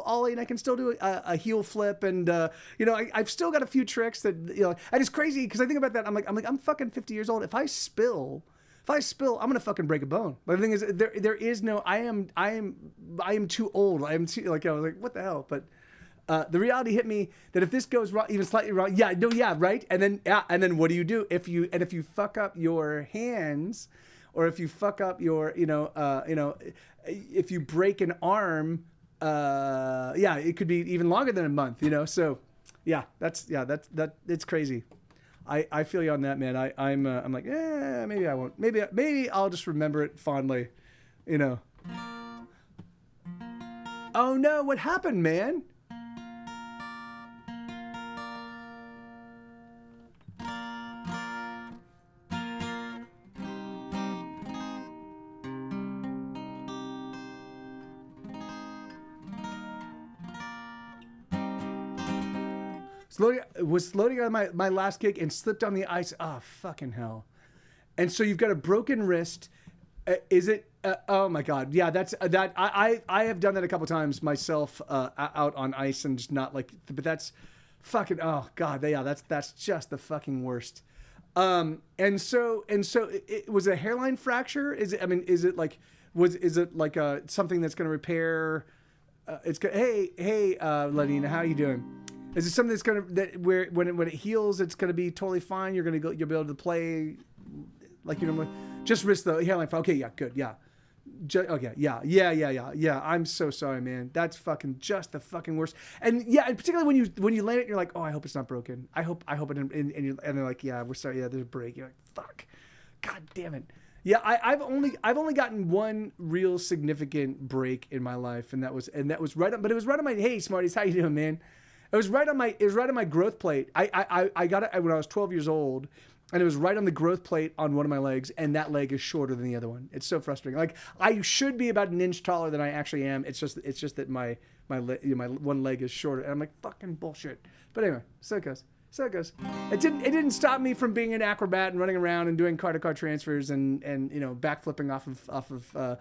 ollie, and I can still do a heel flip, and I've still got a few tricks that, and it's crazy because I think about that. I'm like, I'm fucking 50 years old. If I spill, I'm gonna fucking break a bone. But the thing is, there is no. I am too old. I was like, what the hell? But the reality hit me that if this goes wrong, even slightly wrong, right. And then what do you do if you fuck up your hands, or if you fuck up your, if you break an arm, it could be even longer than a month. So that's it's crazy. I feel you on that, man. I'm like, maybe I won't. Maybe I'll just remember it fondly, Oh no, what happened, man? Was loading on my last gig and slipped on the ice. Oh, fucking hell. And so you've got a broken wrist. Is it? Oh my God. Yeah, that's that. I have done that a couple times myself out on ice and just not like, but that's fucking, oh God. Yeah, that's just the fucking worst. And so it was a hairline fracture. Is it like something that's going to repair? Hey, Ladina, how are you doing? Is it something that's where when it heals, it's gonna be totally fine? You'll be able to play like you normally. Just risk the hairline. Okay, yeah, good, yeah. Okay, yeah. I'm so sorry, man. That's fucking just the fucking worst. And particularly when you land it, you're like, oh, I hope it's not broken. I hope it. And they're like, yeah, we're sorry. Yeah, there's a break. You're like, fuck, God damn it. Yeah, I've only gotten one real significant break in my life, and that was right on. But it was right on my. Hey, Smarties, how you doing, man? It was right on my growth plate. I got it when I was 12 years old, and it was right on the growth plate on one of my legs, and that leg is shorter than the other one. It's so frustrating. Like I should be about an inch taller than I actually am. It's just that my one leg is shorter, and I'm like, fucking bullshit. But anyway, so it goes. It didn't stop me from being an acrobat and running around and doing car-to-car transfers and backflipping off of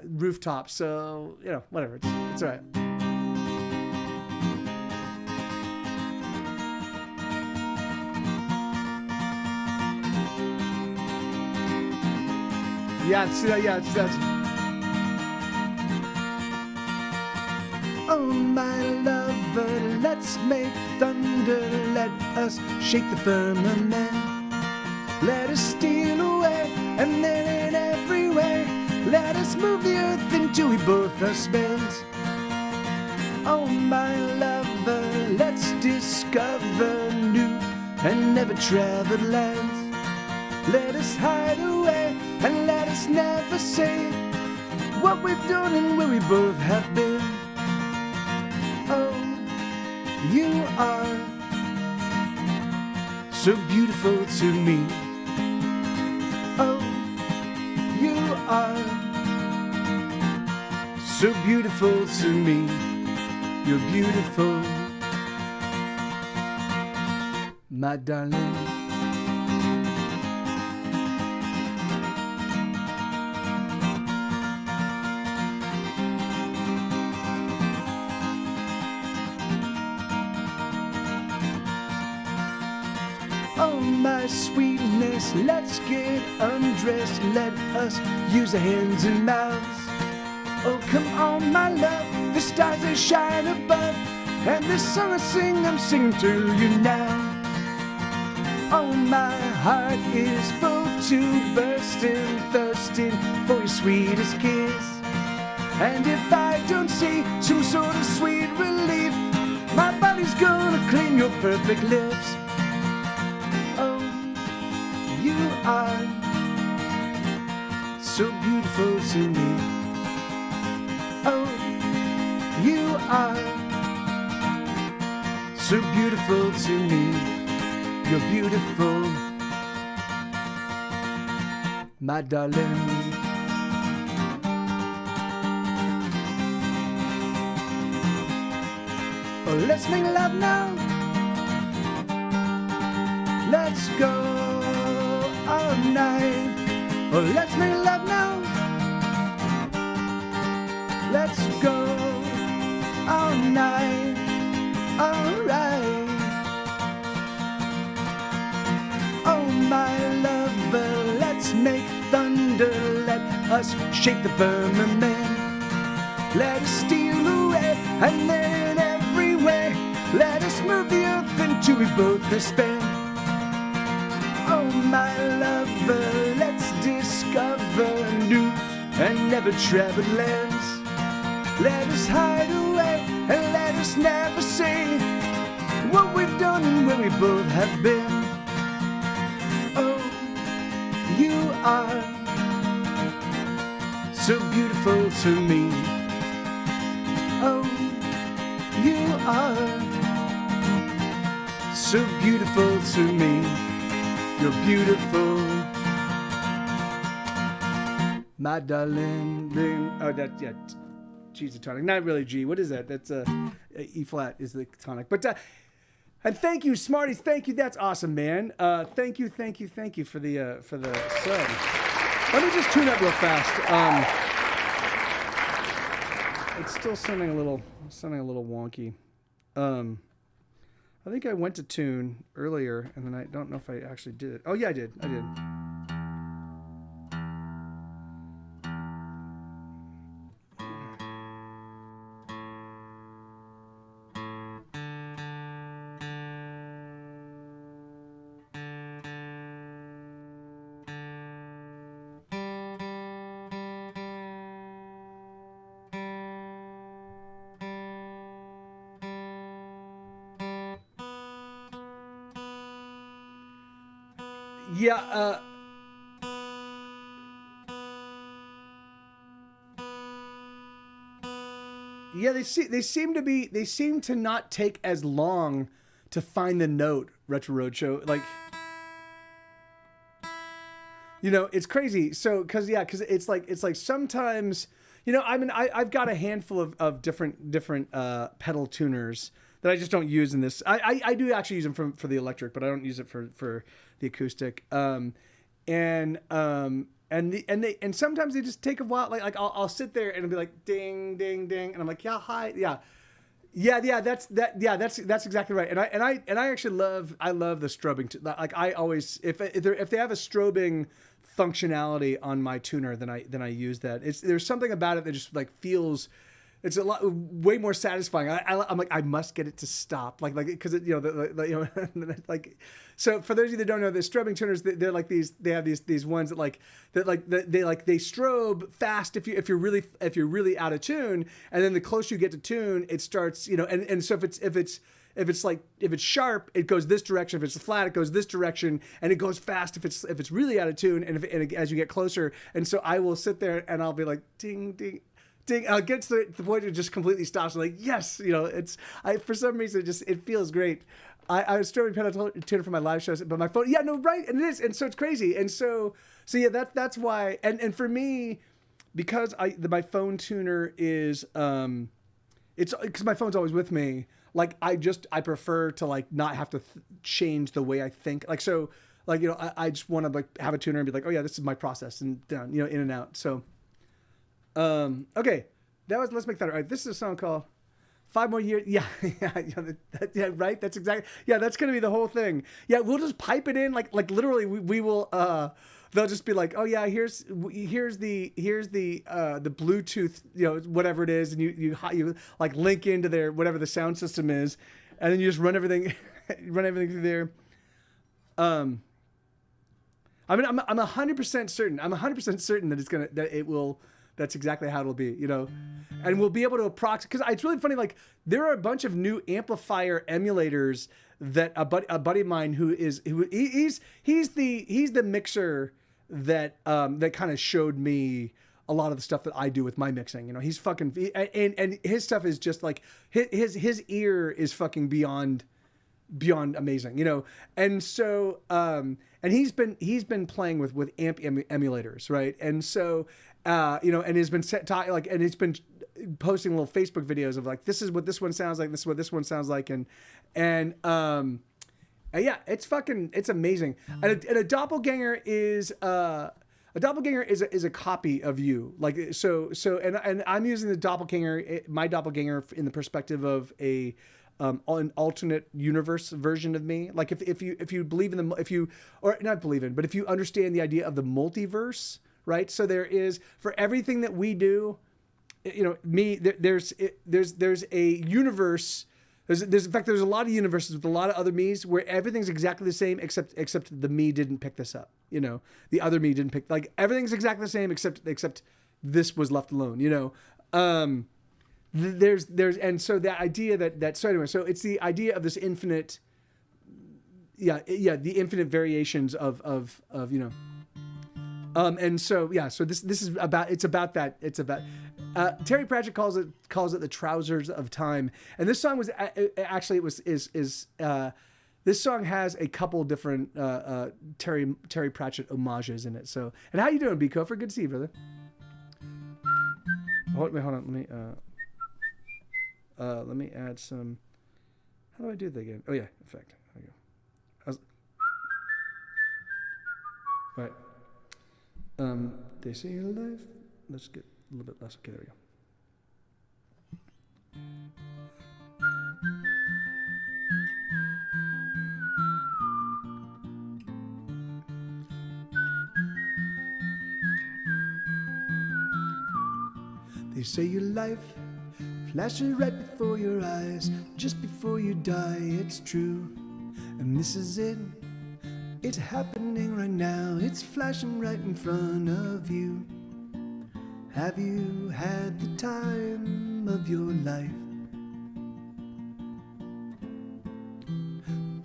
rooftops. So whatever. It's all right. That's. Oh, my lover, let's make thunder. Let us shake the firmament. Let us steal away, and then in every way, let us move the earth until we both are spent. Oh, my lover, let's discover new and never traveled lands. Let us hide away and let us never say what we've done and where we both have been. Oh, you are so beautiful to me. Oh, you are so beautiful to me. You're beautiful, my darling. Oh, my sweetness, let's get undressed. Let us use our hands and mouths. Oh, come on, my love, the stars that shine above. And this song I sing, I'm singing to you now. Oh, my heart is full to bursting, thirsting for your sweetest kiss. And if I don't see some sort of sweet relief, my body's gonna clean your perfect lips. Oh, you are so beautiful to me. Oh, you are so beautiful to me. You're beautiful, my darling. Oh, let's make love now. Let's go all night. Oh, let's make love now. Let's go all night. All right. Oh, my lover, let's make thunder. Let us shake the firmament. Let us steal away, and then every way, let us move the earth until we both spin. Oh, my lover, let's discover new and never traveled lands. Let us hide away, and let us never say what we've done and where we both have been. Oh, you are so beautiful to me. Oh, you are so beautiful to me. You're beautiful, my darling. Oh, that, yeah, G's the tonic. Not really G. What is that? That's E flat is the tonic. But and thank you, Smarties. Thank you. That's awesome, man. Thank you for the sub. Let me just tune up real fast. It's still sounding a little wonky. I think I went to tune earlier, and then I don't know if I actually did it. Oh yeah, I did. Yeah, yeah, they seem to not take as long to find the note. Retro Roadshow, like, you know, it's crazy. So, cause it's like sometimes, you know, I mean, I've got a handful of different pedal tuners that I just don't use in this. I do actually use them for the electric, but I don't use it for the acoustic. And sometimes they just take a while. Like I'll sit there and it'll be like ding ding ding, and I'm like, yeah, hi, yeah. That's exactly right. And I actually love the strobing. Like I always, if they have a strobing functionality on my tuner, then I use that. There's something about it that just like feels. It's way more satisfying. I'm like, I must get it to stop, like because you know like. So for those of you that don't know, the strobing tuners, they're like these. They have these ones that they strobe fast if you're really out of tune, and then the closer you get to tune, it starts, you know, and so if it's sharp, it goes this direction. If it's flat, it goes this direction, and it goes fast if it's really out of tune, and as you get closer. And so I will sit there and I'll be like ding ding. Ding! I'll get to the point where it just completely stops. I'm like, yes, you know, for some reason it feels great. I was strobing pedal tuner for my live shows, but my phone, yeah, no, right, and it is, and so it's crazy, and so yeah, that's why, and for me, because my phone tuner is it's because my phone's always with me. Like I prefer to like not have to change the way I think. Like so, like, you know, I just want to like have a tuner and be like, oh yeah, this is my process, and done, you know, in and out. So. Okay, let's make that right. This is a song called 5 More Years. Yeah, yeah, right. That's exactly. Yeah, that's gonna be the whole thing. Yeah, we'll just pipe it in like literally. We will. they'll just be like, oh yeah, here's the Bluetooth, whatever it is, and you like link into their whatever the sound system is, and then you just run everything through there. I mean, I'm 100% certain. I'm 100% certain that that's exactly how it'll be, and we'll be able to approximate, because it's really funny. Like, there are a bunch of new amplifier emulators that a buddy of mine he's the mixer that kind of showed me a lot of the stuff that I do with my mixing. He's fucking, and his stuff is just like, his ear is fucking beyond amazing, and so and he's been playing with amp emulators, right? And so and has been and he's been posting little Facebook videos of like, this is what this one sounds like, this is what this one sounds like, and yeah, it's amazing. And a doppelganger is a copy of you, like, so and I'm using the doppelganger, my doppelganger, in the perspective of an alternate universe version of me. Like, if you believe in but if you understand the idea of the multiverse, right? So there is, for everything that we do, there's a universe. There's in fact, there's a lot of universes with a lot of other me's where everything's exactly the same, except the me didn't pick this up. The other me didn't pick, like, everything's exactly the same except this was left alone. There's and so the idea so it's the idea of this infinite, the infinite variations of and so this is about, it's about that. It's about, Terry Pratchett calls it the trousers of time. And this song was actually, this song has a couple different Terry Pratchett homages in it. So, and how you doing, Biko? Good to see you, brother. Hold on. Let me add some. How do I do that again? Oh yeah, effect. There we go. All right. They say your life. Let's get a little bit less. Okay, there we go. They say your life flashes right before your eyes, just before you die. It's true, and this is it. It's happening right now. It's flashing right in front of you. Have you had the time of your life?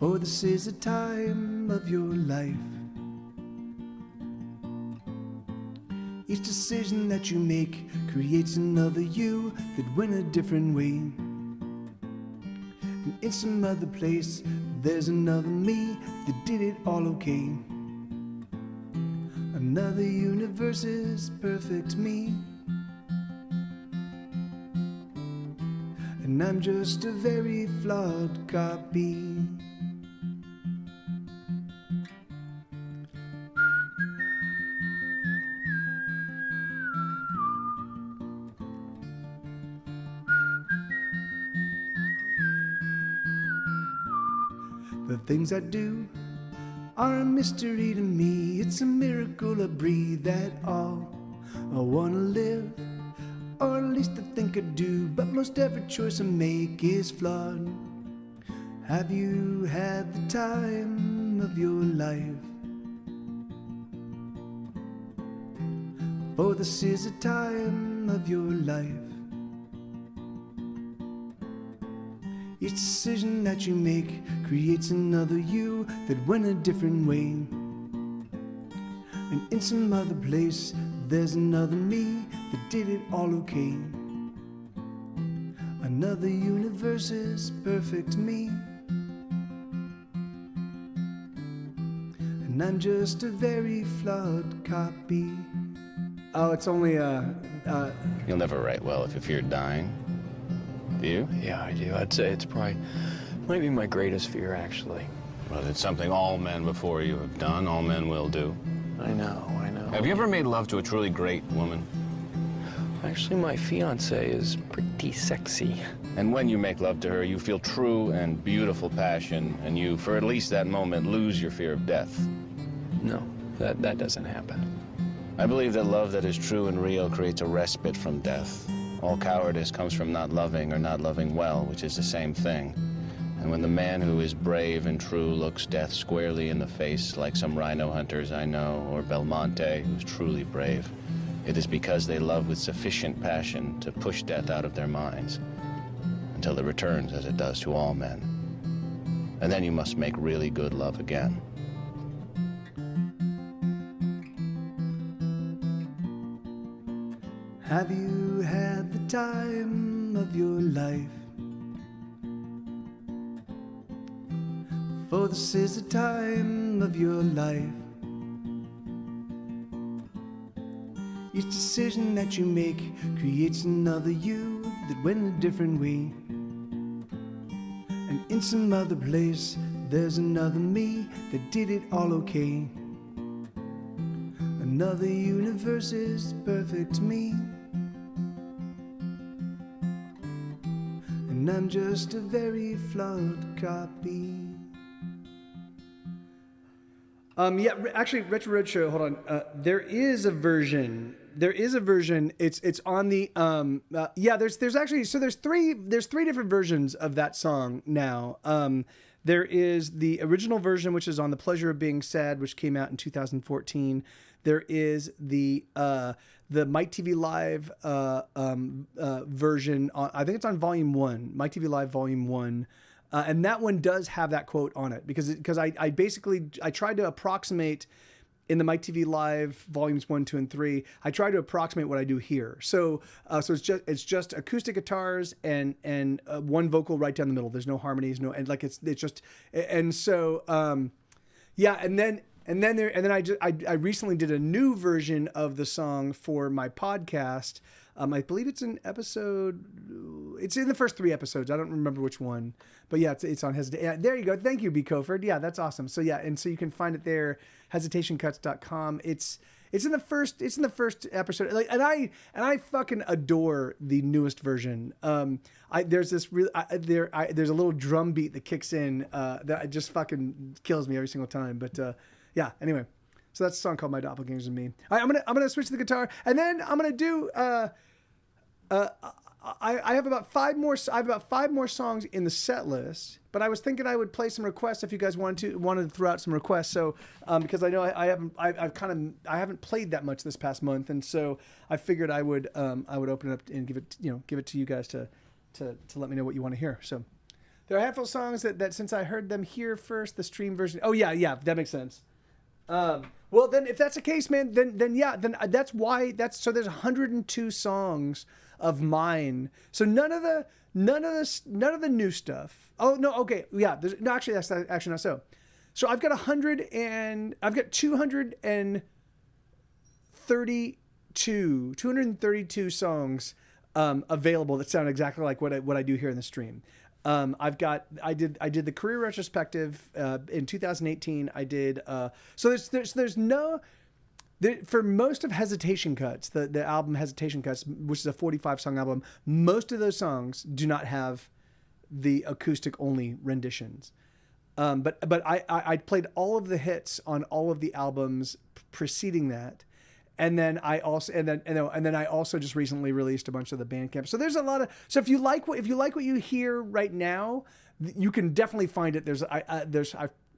For this is the time of your life. Each decision that you make creates another you that went a different way. And in some other place, there's another me that did it all okay. Another universe's perfect me, and I'm just a very flawed copy. The things I do are a mystery to me. It's a miracle I breathe at all. I wanna live, or at least I think I do, but most every choice I make is flawed. Have you had the time of your life? For this is the time of your life. Each decision that you make creates another you that went a different way. And in some other place, there's another me that did it all okay. Another universe's perfect me, and I'm just a very flawed copy. Oh, it's only You'll never write well if you fear dying. Do you? Yeah, I do. I'd say it's might be my greatest fear, actually. Well, it's something all men before you have done, all men will do. I know. Have you ever made love to a truly great woman? Actually, my fiancée is pretty sexy. And when you make love to her, you feel true and beautiful passion, and you, for at least that moment, lose your fear of death. No. That doesn't happen. I believe that love that is true and real creates a respite from death. All cowardice comes from not loving or not loving well, which is the same thing. And when the man who is brave and true looks death squarely in the face, like some rhino hunters I know, or Belmonte, who's truly brave, it is because they love with sufficient passion to push death out of their minds, until it returns as it does to all men. And then you must make really good love again. Have you had the time of your life? For this is the time of your life. Each decision that you make creates another you that went a different way. And in some other place, there's another me that did it all okay. Another universe is perfect to me. And I'm just a very flawed copy. Yeah, actually, Retro Roadshow. Hold on. There is a version. It's on the. Yeah. There's actually there's three different versions of that song now. There is the original version, which is on The Pleasure of Being Sad, which came out in 2014. There is the Mike TV Live version. I think it's on Volume 1, Mike TV Live Volume 1. And that one does have that quote on it because I basically tried to approximate in the Mike TV Live Volumes 1, 2, and 3. I tried to approximate what I do here. So it's just acoustic guitars and one vocal right down the middle. There's no harmonies, no, and like it's just, and so yeah, and then I recently did a new version of the song for my podcast. I believe it's an episode. It's in the first 3 episodes. I don't remember which one, but yeah, it's on Hesitation. Yeah, there you go. Thank you, B. Coford. Yeah, that's awesome. So yeah, and so you can find it there, hesitationcuts.com. It's in the first episode. Like, and I fucking adore the newest version. There's a little drum beat that kicks in that just fucking kills me every single time. But yeah, anyway. So that's a song called My Doppelgangers and Me. I'm gonna switch to the guitar, and then I'm gonna do. I have about 5 more. I have about 5 more songs in the set list, but I was thinking I would play some requests if you guys wanted to throw out some requests. So because I know I haven't played that much this past month, and so I figured I would open it up and give it to you guys to let me know what you want to hear. So there are a handful of songs that since I heard them here first, the stream version. Oh yeah, that makes sense. Well, then if that's the case, man, then that's why so there's 102 songs of mine. So none of the new stuff. Oh no, okay, yeah. Actually that's actually not so. So I've got 232 songs available that sound exactly like what I do here in the stream. I did the career retrospective in 2018. I did so there's no for most of Hesitation Cuts, the album Hesitation Cuts, which is a 45 song album, most of those songs do not have the acoustic only renditions. But I played all of the hits on all of the albums preceding that. And then I also just recently released a bunch of the Bandcamp. So there's a lot of. So if you like what you hear right now, you can definitely find it.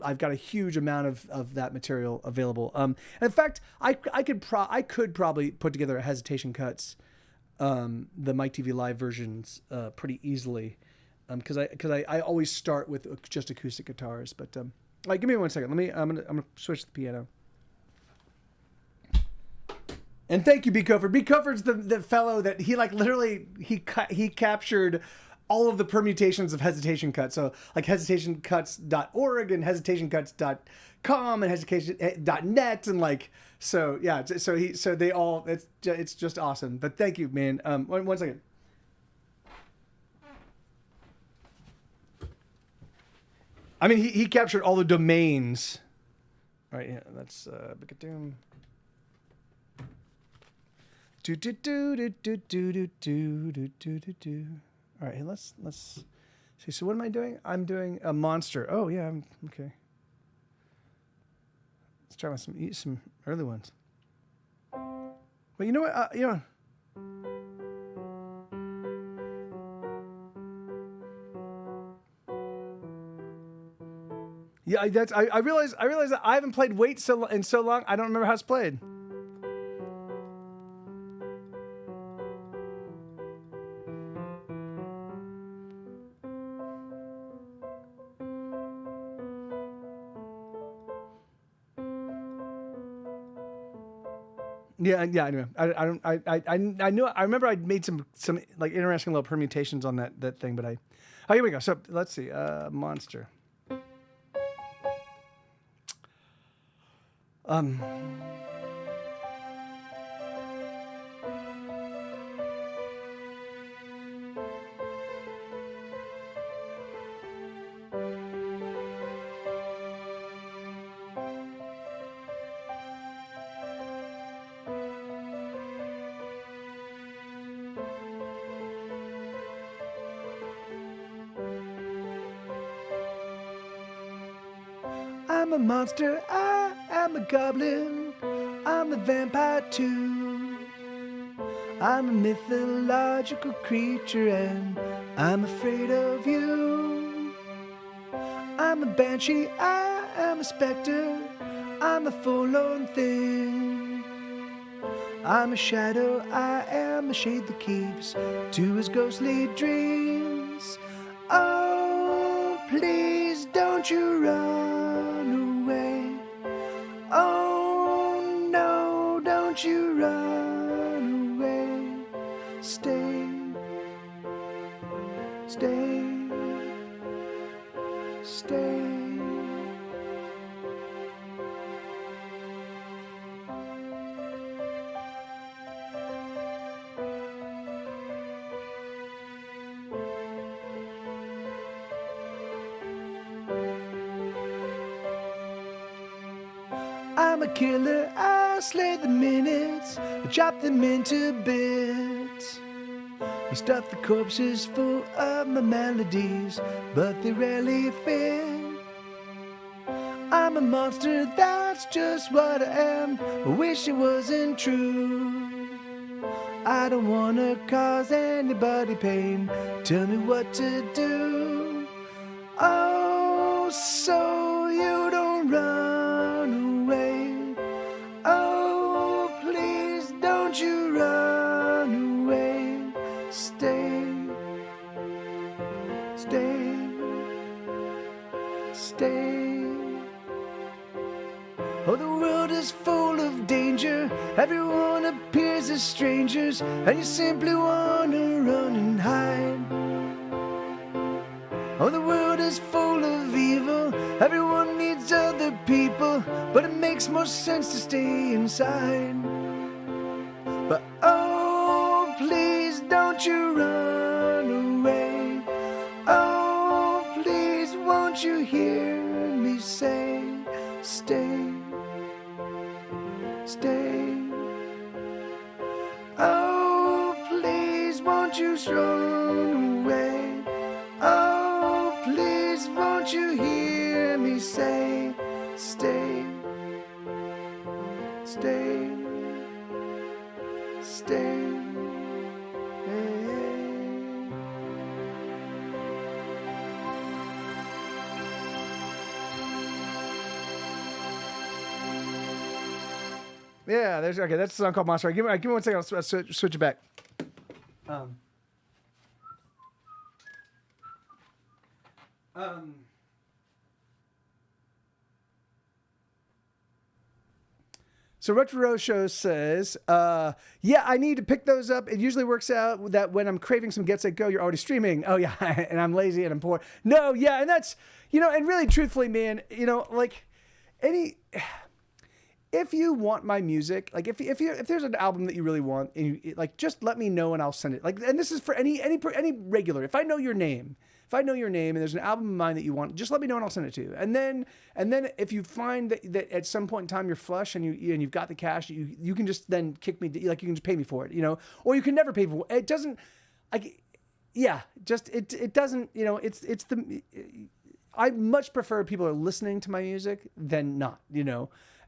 I've got a huge amount of that material available. And in fact, I could probably put together a Hesitation Cuts, the Mike TV Live versions pretty easily, because I always start with just acoustic guitars. But give me 1 second. I'm gonna switch to the piano. And thank you, B. Coford. B. Coford's the fellow that he literally captured all of the permutations of Hesitation Cuts. So like hesitationcuts.org and hesitationcuts.com and hesitation.net and so yeah. So they all it's just awesome. But thank you, man. 1 second. I mean, he captured all the domains. All right, yeah, that's Bigadoom. Do. All right, let's see. So what am I doing? I'm doing a monster. Oh yeah, okay. Let's try with some early ones. But you know what? Yeah, I realize that I haven't played Wait so long. I don't remember how it's played. Yeah. Anyway, I knew. I remember I made some like interesting little permutations on that thing, but oh, here we go. So let's see. Monster. I'm a monster, I am a goblin, I'm a vampire too. I'm a mythological creature and I'm afraid of you. I'm a banshee, I am a specter, I'm a forlorn thing. I'm a shadow, I am a shade that keeps to his ghostly dreams. Oh, please don't you run away. Oh, no, don't you run away. Stay, stay, stay. I'm a killer, I slay the minutes, I chop them into bits. I stuff the corpses full of my melodies, but they rarely fit. I'm a monster, that's just what I am, I wish it wasn't true. I don't wanna cause anybody pain, tell me what to do. Oh, so you don't run away. Oh, please don't you run away. Stay, stay, stay. Oh, the world is full of danger, everyone appears as strangers, and you simply wanna run and hide. Oh, the world is full of evil, everyone needs other people, but it makes more sense to stay inside. But oh, please don't you run away. Oh, please won't you hear me say, stay, stay. Oh, please won't you run away. Oh, please won't you hear me say, stay, stay, stay. Yeah, there's okay. That's a song called Monster. Give me 1 second. I'll switch it back. So Retro Rose Show says, yeah, I need to pick those up. It usually works out that when I'm craving some Get Set Go, you're already streaming. Oh yeah, and I'm lazy and I'm poor. No, yeah, and that's, and really truthfully, man, like if you want my music, like if there's an album that you really want, and like just let me know and I'll send it. Like, and this is for any regular. If I know your name and there's an album of mine that you want, just let me know and I'll send it to you. And then if you find that at some point in time you're flush and you've got the cash, you can just then kick me, like you can just pay me for it, or you can never pay for it. It doesn't, like, yeah, just it doesn't, it's the. I much prefer people are listening to my music than not,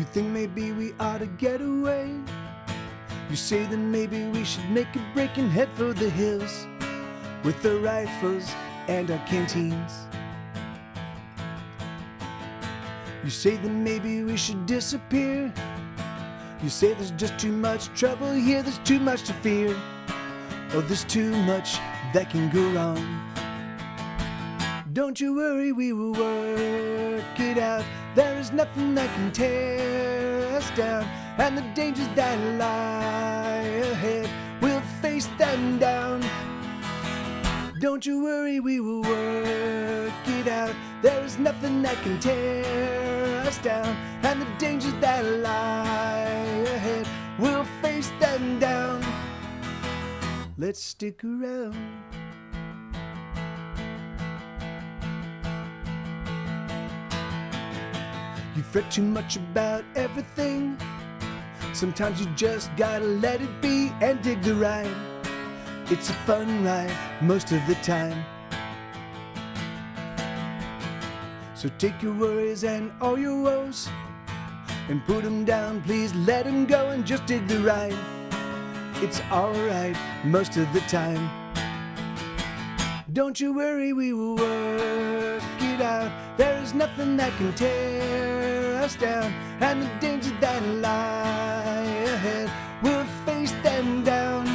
You think maybe we ought to get away. You say that maybe we should make a break and head for the hills with the rifles and our canteens. You say that maybe we should disappear. You say there's just too much trouble here, there's too much to fear. Oh, there's too much that can go wrong. Don't you worry, we will work it out. There is nothing that can tear us down, and the dangers that lie ahead, we'll face them down. Don't you worry, we will work it out. There is nothing that can tear us down, and the dangers that lie ahead, we'll face them down. Let's stick around. You fret too much about everything. Sometimes you just gotta let it be and dig the ride. It's a fun ride most of the time. So take your worries and all your woes and put them down, please let them go and just dig the ride. It's alright most of the time. Don't you worry, we will work it out. There is nothing that can tear us down, and the dangers that lie ahead, we'll face them down.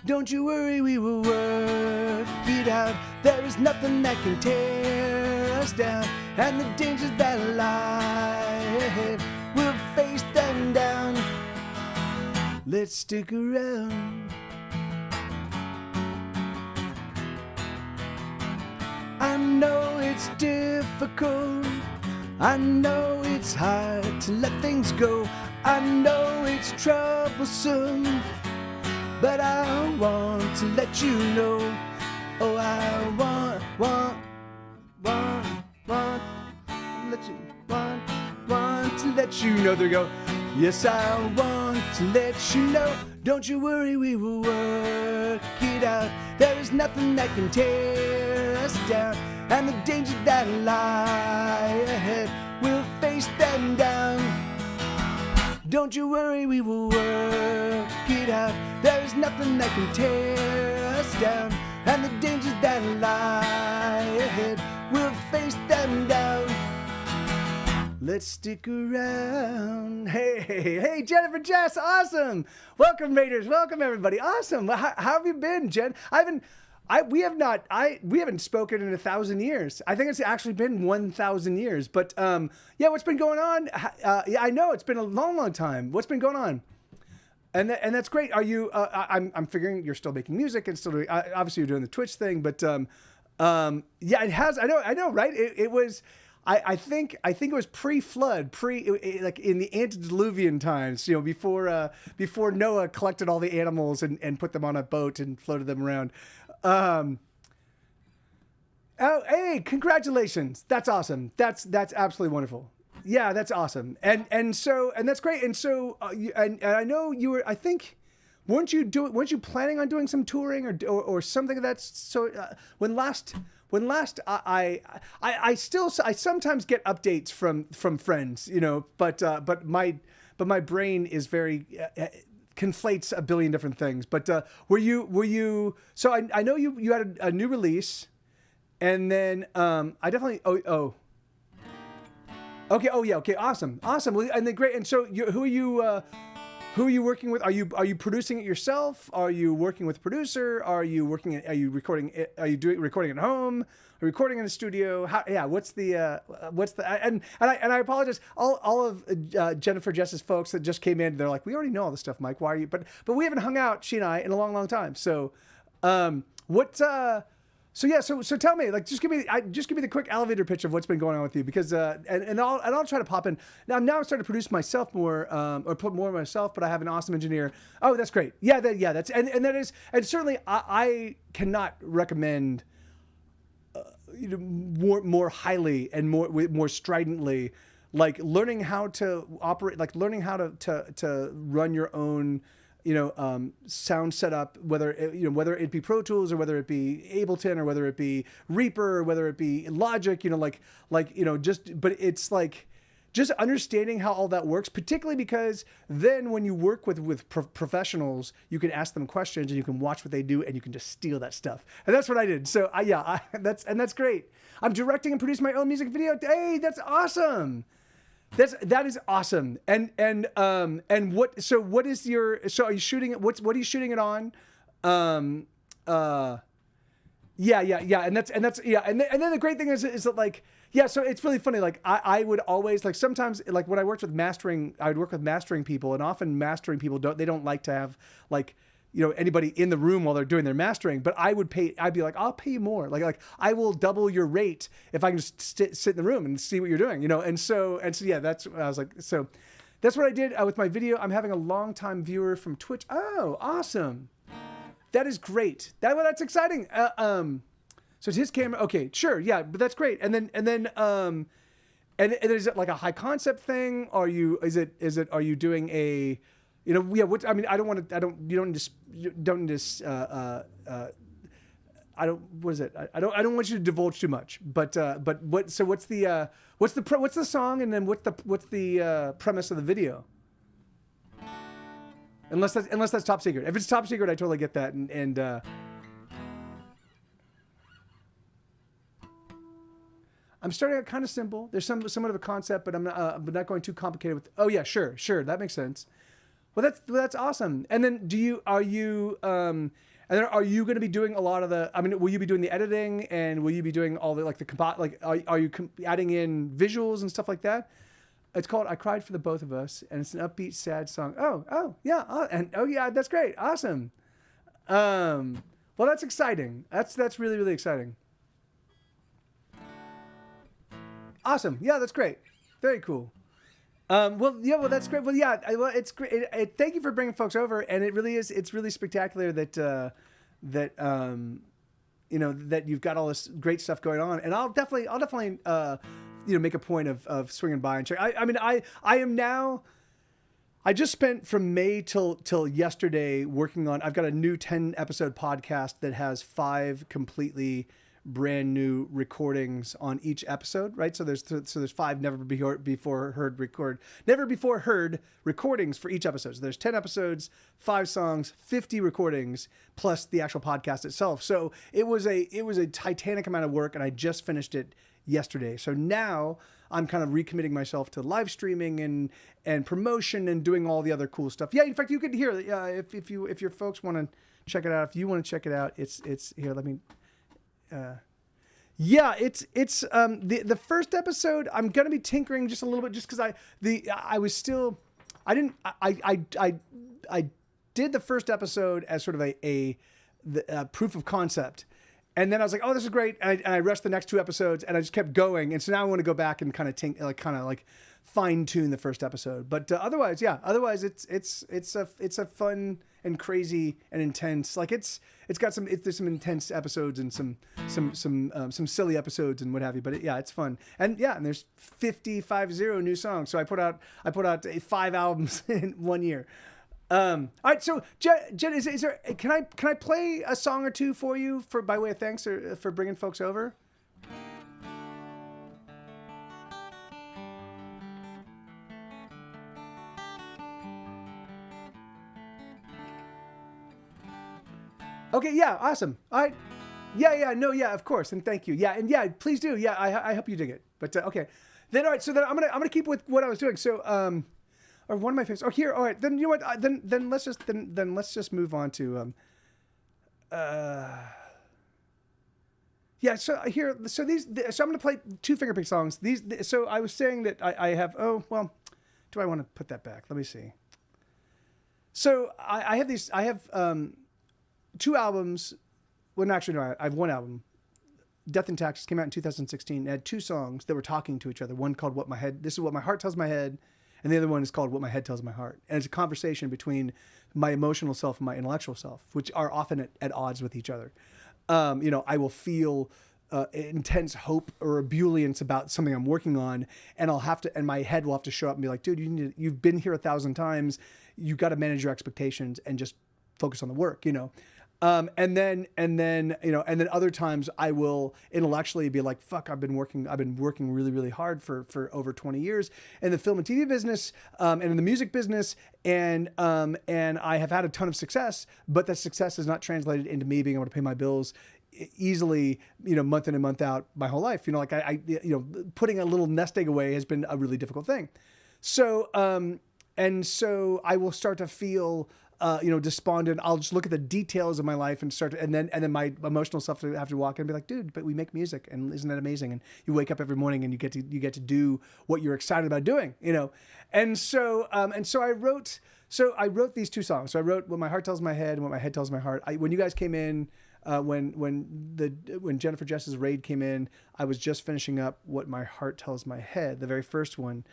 Don't you worry, we will work it out. There is nothing that can tear us down, and the dangers that lie ahead, we'll face them down. Let's stick around. I know it's difficult. I know it's hard to let things go. I know it's troublesome, but I want to let you know. Oh, I want to let you know. There you go. Yes, I want to let you know. Don't you worry, we will work it out. There is nothing that can tear us down, and the dangers that lie ahead, we'll face them down. Don't you worry, we will work it out. There is nothing that can tear us down, and the dangers that lie ahead, we'll face them down. Let's stick around. Hey, Jennifer Jess, awesome. Welcome, Raiders. Welcome, everybody. Awesome. How have you been, Jen? We haven't spoken in 1,000 years. I think it's actually been 1,000 years. But yeah, what's been going on? Yeah, I know it's been a long time. What's been going on? And that's great. Are you? I'm figuring you're still making music and still doing. Obviously, you're doing the Twitch thing, but yeah, it has. I know, right? It was. I think it was pre-flood, like in the antediluvian times, you know, before Noah collected all the animals and put them on a boat and floated them around. Oh, hey, congratulations! That's awesome. That's absolutely wonderful. Yeah, that's awesome. And that's great. And so and I know you were. I think. Weren't you planning on doing some touring or something of that? So when last I sometimes get updates from friends, you know, but my brain is very conflates a billion different things. But were you? So I know you had a new release, and then I definitely okay, awesome. Well, and then great. And so who are you? Who are you working with? Are you producing it yourself? Are you working with a producer? Are you recording it? Are you recording at home? Are you recording in a studio? What's the and I apologize. All of Jennifer Jess's folks that just came in, they're like, we already know all this stuff, Mike. Why are you? But we haven't hung out, she and I, in a long time. So, So tell me, like, just give me the quick elevator pitch of what's been going on with you, because and I'll try to pop in. Now I'm starting to produce myself more, or put more of myself, but I have an awesome engineer. Oh, that's great. That's and that is, and certainly I cannot recommend more highly and more stridently, like learning how to operate, like learning how to run your own sound setup, whether it be Pro Tools or whether it be Ableton or whether it be Reaper or whether it be Logic, but it's like just understanding how all that works, particularly because then when you work with professionals, you can ask them questions and you can watch what they do and you can just steal that stuff. And that's what I did. So that's great. I'm directing and producing my own music video. Hey, that's awesome. That is awesome. And what is your, so are you shooting it? What are you shooting it on? Yeah. And that's yeah. And then the great thing is that like, yeah, so it's really funny. Like I would always like sometimes like when I worked with mastering, I would work with mastering people, and often mastering people don't like to have like, you know, anybody in the room while they're doing their mastering. But I'd be like, I'll pay you more. Like I will double your rate if I can just sit in the room and see what you're doing, you know. And so yeah, that's I was like, so that's what I did with my video. I'm having a long-time viewer from Twitch. Oh, awesome. That is great. That's exciting. So it's his camera. Okay, sure, yeah, but that's great. And then and is it like a high concept thing? Are you doing a, you know, yeah? What I mean, what is it? I don't want you to divulge too much. But what? So what's the song, and then what's the premise of the video? Unless that's top secret. If it's top secret, I totally get that. And I'm starting out kind of simple. There's somewhat of a concept, but I'm not going too complicated with. Oh yeah, sure, that makes sense. Well, that's awesome. And then are you going to be doing a lot of the? I mean, will you be doing the editing, and will you be doing all the are you adding in visuals and stuff like that? It's called "I Cried for the Both of Us," and it's an upbeat, sad song. Oh yeah, that's great, awesome. Well, that's exciting. That's really, really exciting. Awesome. Yeah, that's great. Very cool. Well, that's great. Well, yeah, it's great. Thank you for bringing folks over, and it's really spectacular that you know, that you've got all this great stuff going on. And I'll definitely you know, make a point of swinging by and check. I just spent from May till yesterday working on. I've got a new 10-episode podcast that has 5 completely brand new recordings on each episode, right? So there's 5 never before heard recordings for each episode. So there's 10 episodes, 5 songs, 50 recordings, plus the actual podcast itself. So it was a titanic amount of work, and I just finished it yesterday. So now I'm kind of recommitting myself to live streaming and promotion and doing all the other cool stuff. Yeah, in fact, you could hear if your folks want to check it out. If you want to check it out, it's here. Let me. Yeah, it's the first episode. I'm gonna be tinkering just a little bit, just because I did the first episode as sort of a proof of concept, and then I was like, oh, this is great, and I rushed the next 2 episodes, and I just kept going, and so now I want to go back and kind of fine tune the first episode. But otherwise, it's a fun and crazy and intense. Like there's some intense episodes and some silly episodes and what have you. But it's fun. And there's 50 new songs. So I put out 5 albums in 1 year. All right. So Jen, is there? Can I play a song or two for you by way of thanks or for bringing folks over? Okay, yeah, awesome. All right. Yeah, of course, and thank you. Yeah, and yeah, please do. Yeah, I hope you dig it. But okay, then all right. So then I'm gonna keep with what I was doing. So or one of my favorites. Oh, here. All right. Then you know what? Then let's just move on to yeah. So here. So I'm gonna play 2 fingerpick songs. So I was saying that I have. Oh well, do I want to put that back? Let me see. So I have these. I have 2 albums. Well, actually, no, I have 1 album. Death and Taxes came out in 2016. It had 2 songs that were talking to each other. One called This Is What My Heart Tells My Head. And the other one is called What My Head Tells My Heart. And it's a conversation between my emotional self and my intellectual self, which are often at odds with each other. You know, I will feel intense hope or ebullience about something I'm working on, and and my head will have to show up and be like, dude, you've been here 1,000 times. You got to manage your expectations and just focus on the work, you know? And then other times I will intellectually be like, fuck, I've been working really, really hard for over 20 years in the film and TV business, and in the music business. And I have had a ton of success, but that success is not translated into me being able to pay my bills easily, month in and month out my whole life. Like I putting a little nest egg away has been a really difficult thing. So, and so I will start to feel, despondent. I'll just look at the details of my life and and then my emotional self to have to walk in and be like, dude, but we make music, and isn't that amazing? And you wake up every morning and you get to do what you're excited about doing, And so I wrote these two songs. So I wrote What My Heart Tells My Head and What My Head Tells My Heart. When you guys came in, when Jennifer Jess's Raid came in, I was just finishing up What My Heart Tells My Head, the very first one.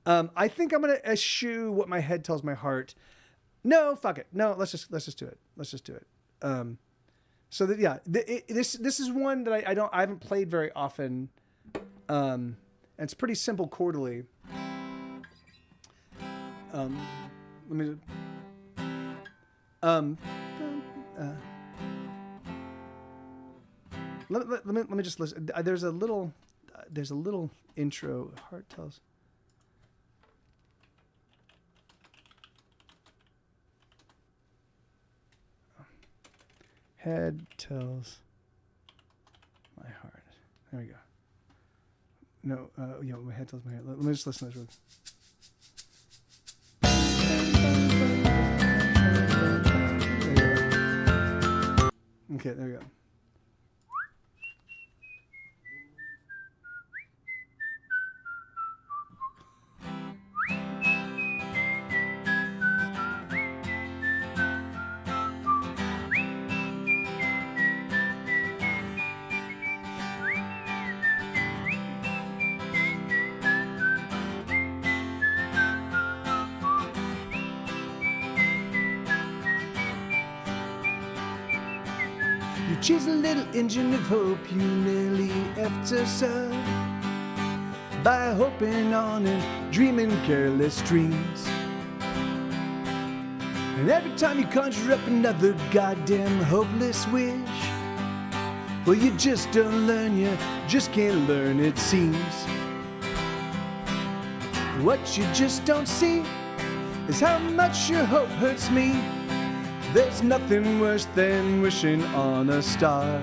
I think I'm gonna eschew What My Head Tells My Heart. No, fuck it. No, let's just do it. Let's just do it. So that this is one that I haven't played very often. And it's pretty simple chordally. Let me just listen. There's a little intro. Heart tells. Head tells my heart. There we go. No, my head tells my heart. Let me just listen to this one. Okay, there we go. You chase a little engine of hope, you nearly effed us up by hoping on and dreaming careless dreams. And every time you conjure up another goddamn hopeless wish, well, you just don't learn, you just can't learn, it seems. What you just don't see is how much your hope hurts me. There's nothing worse than wishing on a star.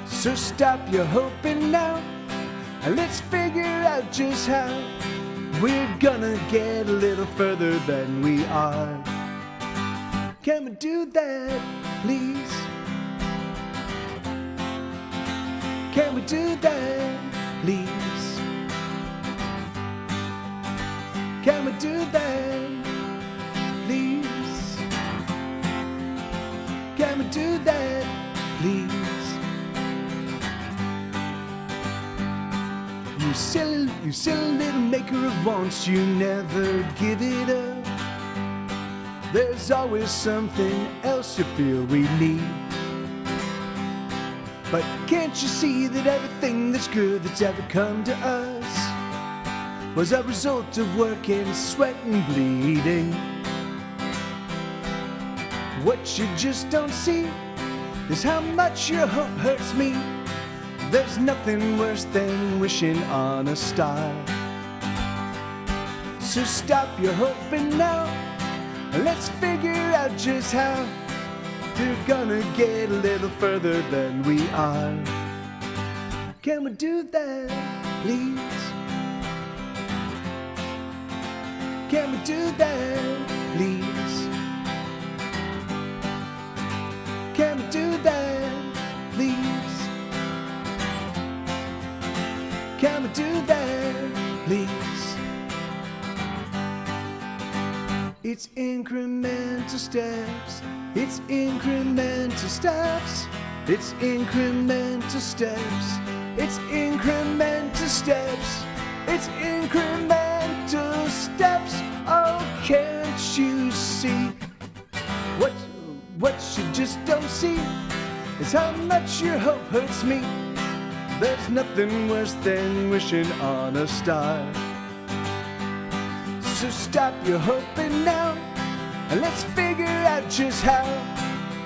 So stop your hoping now, and let's figure out just how we're gonna get a little further than we are. Can we do that, please? Can we do that, please? Can we do that, please? Can we do that, please? You silly little maker of wants, you never give it up. There's always something else you feel we need. But can't you see that everything that's good that's ever come to us was a result of work and sweat and bleeding? What you just don't see is how much your hope hurts me. There's nothing worse than wishing on a star. So stop your hoping now, and let's figure out just how we're gonna get a little further than we are. Can we do that, please? Can we do that, please? Can we do that, please? Can we do that, please? It's incremental steps. It's incremental steps. It's incremental steps. It's incremental steps. It's incremental steps. Oh, can't you see? What you just don't see is how much your hope hurts me. There's nothing worse than wishing on a star. So stop your hoping now, and let's figure out just how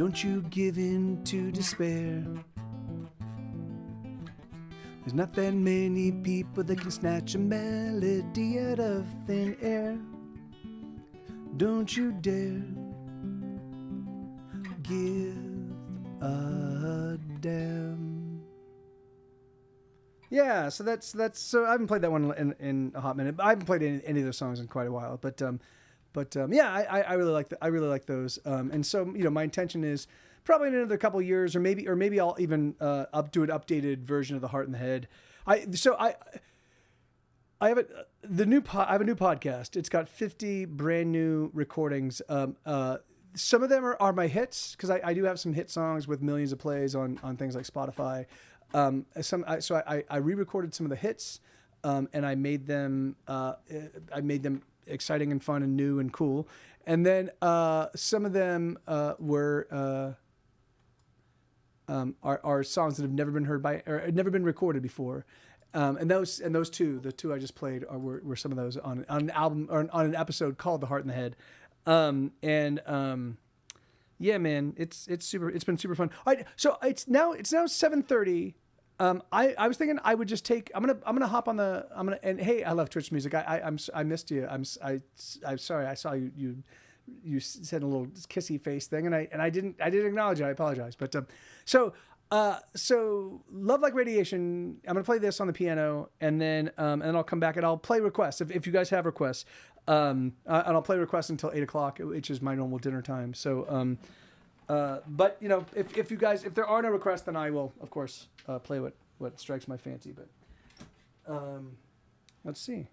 Don't you give in to despair. There's not that many people that can snatch a melody out of thin air. Don't you dare give a damn. Yeah, so that's so I haven't played that one in a hot minute. I haven't played any of those songs in quite a while, but yeah, I really like those. And so my intention is probably in another couple of years, or maybe I'll even do an updated version of The Heart and the Head. I have a new podcast. It's got 50 brand new recordings. Some of them are my hits, because I do have some hit songs with millions of plays on things like Spotify. I re-recorded some of the hits, and I made them exciting and fun and new and cool. And then some of them are songs that have never been heard by or never been recorded before. And those two, the two I just played, were some of those on an album or on an episode called The Heart and the Head. Yeah, man, it's been super fun. So it's now 7:30. I was thinking I would just take. I'm gonna hop on the. And hey, I love Twitch music. I missed you. I'm sorry. I saw you said a little kissy face thing, and I didn't acknowledge it. I apologize. But so Love Like Radiation. I'm gonna play this on the piano, and then I'll come back and I'll play requests if you guys have requests. And I'll play requests until 8:00, which is my normal dinner time. So, but if there are no requests, then I will, of course, play what strikes my fancy. But let's see.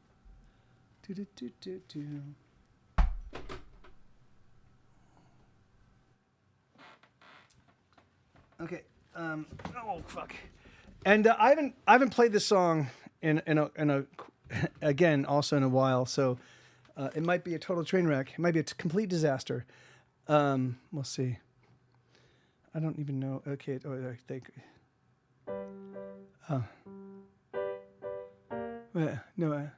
Okay. Oh fuck. And I haven't played this song in a again also in a while. So. It might be a total train wreck. It might be a complete disaster. We'll see. I don't even know. Okay. I think. No.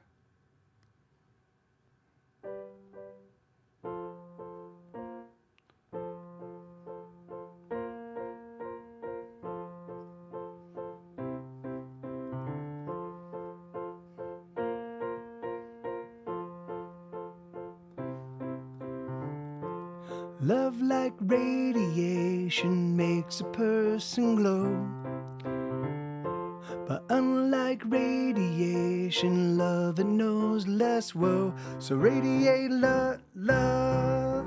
Love like radiation makes a person glow. But unlike radiation, love it knows less woe. So radiate love, love,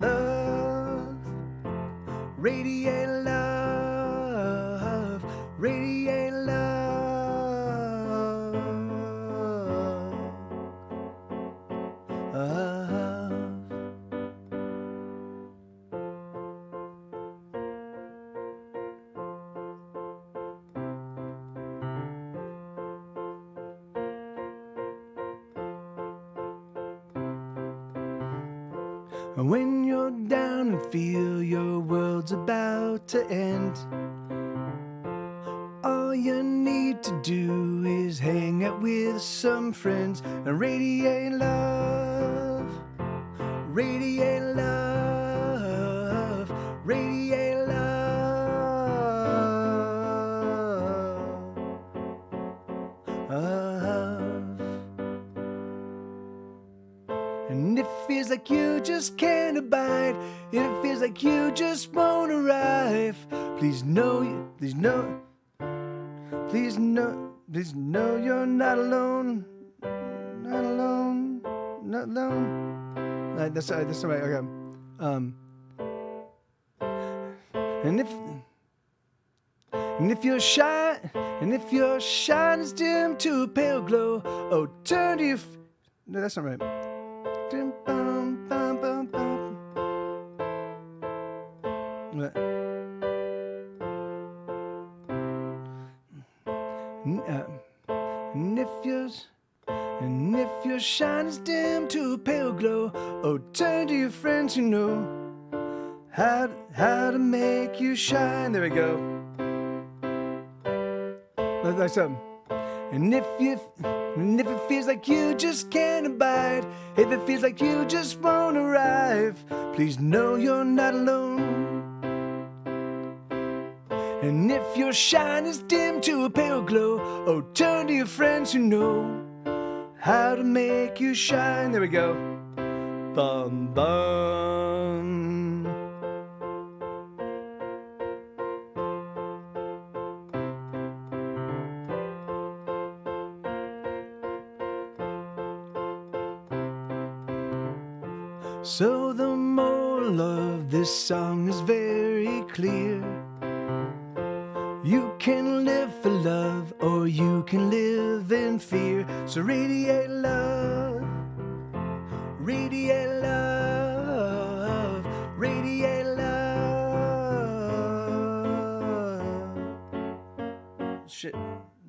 love. Radiate love, radiate love. When you're down and feel your world's about to end, all you need to do is hang out with some friends and radiate love, radiate love, radiate love. And it feels like you just can't abide. It feels like you just won't arrive. Please know, please know, please know, please know you're not alone. Not alone, not alone. That's right. Okay. And if you're shy, and if your shine is dim to a pale glow, oh, turn to your. No, that's not right. And if your shine is dim to a pale glow, oh, turn to your friends who know how to make you shine. There we go. That's something. And if it feels like you just can't abide, if it feels like you just won't arrive, please know you're not alone. And if your shine is dim to a pale glow, oh, turn to your friends who know how to make you shine. There we go. Bum bum. So the moral of this song is very clear. You can live for love, or you can live in fear. So radiate love, radiate love, radiate love. Shit,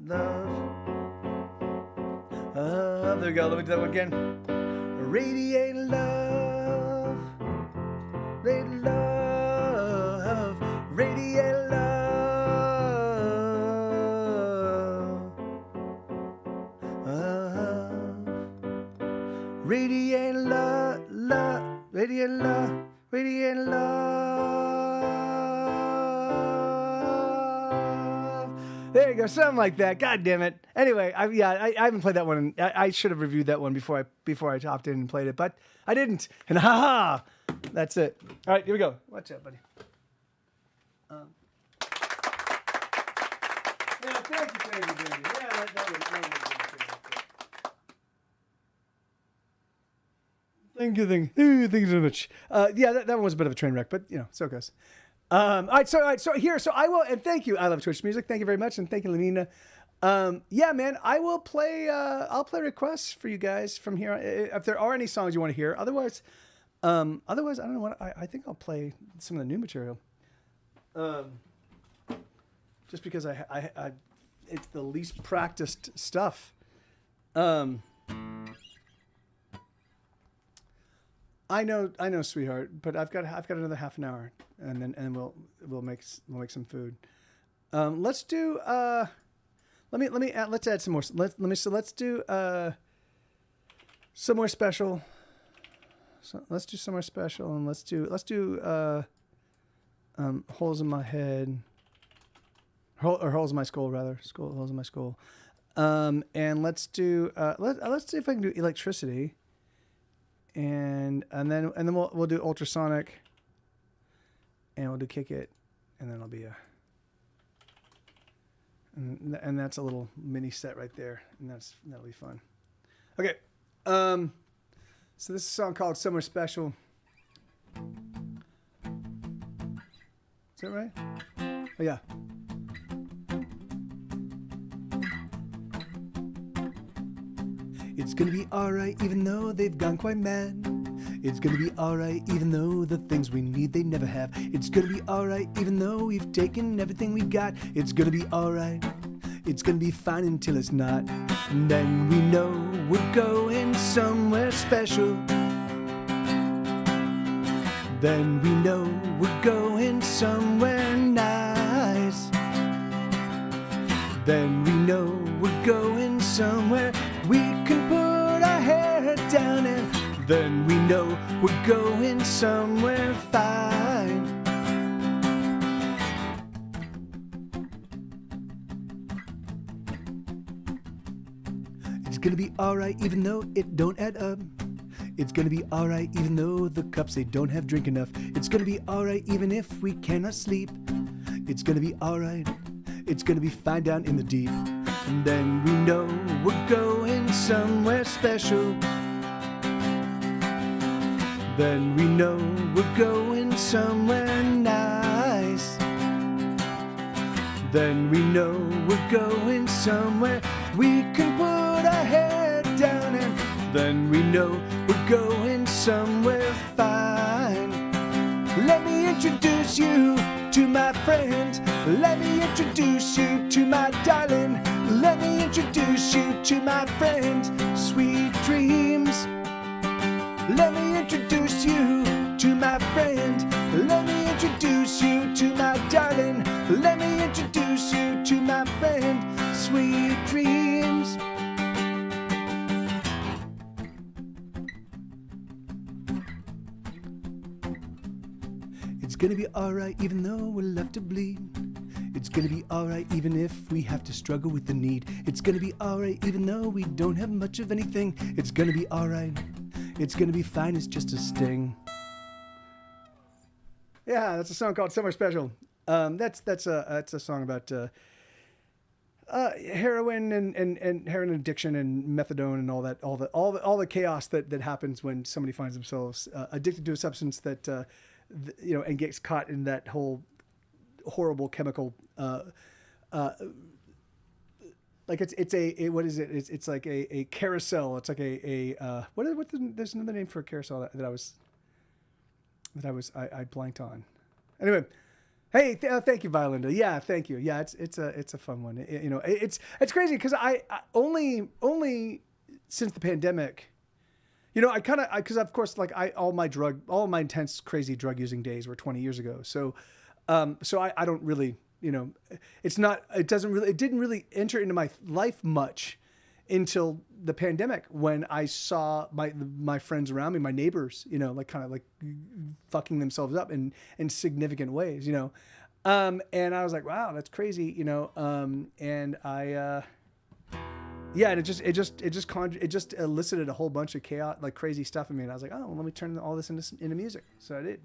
love. There we go. Let me do that one again. Radiate love, radiate love, radiate love. Radiate love, love, radiate love, radiate love. There you go, something like that. God damn it. Anyway, I haven't played that one. I should have reviewed that one before I hopped in and played it, but I didn't. And haha, that's it. All right, here we go. Watch out, buddy. Yeah, thank you. Yeah, that was good. Thank you so much. Yeah, that one was a bit of a train wreck, but so it goes. All right, so I will, and thank you. I love Twitch music. Thank you very much, and thank you, Lenina. Yeah, man, I will play. I'll play requests for you guys from here. If there are any songs you want to hear, otherwise, I don't know what. I think I'll play some of the new material. Just because I it's the least practiced stuff. I know, sweetheart, but I've got another half an hour, and then we'll make some food. Let's do let's add some more. Let's do some more special. So let's do some more special, and let's do holes in my head, or holes in my skull rather. Holes in my skull. And let's do let's see if I can do electricity. And then we'll do ultrasonic, and we'll do kick it, and then it'll be and that's a little mini set right there, and that'll be fun. Okay, so this is a song called "Somewhere Special." Is that right? Oh yeah. It's gonna be alright even though they've gone quite mad. It's gonna be alright even though the things we need they never have. It's gonna be alright even though we've taken everything we got. It's gonna be alright. It's gonna be fine until it's not. And then we know we're going somewhere special. Then we know we're going somewhere nice. Then we know we're going somewhere we can put our head down, and then we know we're going somewhere fine. It's gonna be alright even though it don't add up. It's gonna be alright even though the cups they don't have drink enough. It's gonna be alright even if we cannot sleep. It's gonna be alright. It's gonna be fine down in the deep. And then we know we're going somewhere special. Then we know we're going somewhere nice. Then we know we're going somewhere we can put our head down, and then we know we're going somewhere fine. Let me introduce you to my friend. Let me introduce you to my darling. Let me introduce you to my friend, Sweet Dreams. Let me introduce you to my friend. Let me introduce you to my darling. Let me introduce you to my friend, Sweet Dreams. gonna be alright even though we're left to bleed. It's gonna be alright even if we have to struggle with the need. It's gonna be alright even though we don't have much of anything. It's gonna be alright. It's gonna be fine, it's just a sting. Yeah, that's a song called Somewhere Special. That's a song about heroin and heroin addiction and methadone and all the chaos that happens when somebody finds themselves addicted to a substance that and gets caught in that whole horrible chemical like it's a what is it? It's like a carousel. It's like there's another name for a carousel I blanked on. Anyway, hey, thank you, Violinda. Yeah, thank you. Yeah, it's a fun one. It's crazy because I only since the pandemic, because of course like all my intense crazy drug using days were 20 years ago. So I don't really, it didn't really enter into my life much until the pandemic, when I saw my friends around me, my neighbors, kind of fucking themselves up in significant ways, and I was like, wow, that's crazy, and I, yeah, and it just elicited a whole bunch of chaos, like crazy stuff in me, and I was like, oh, well, let me turn all this into music. So I did.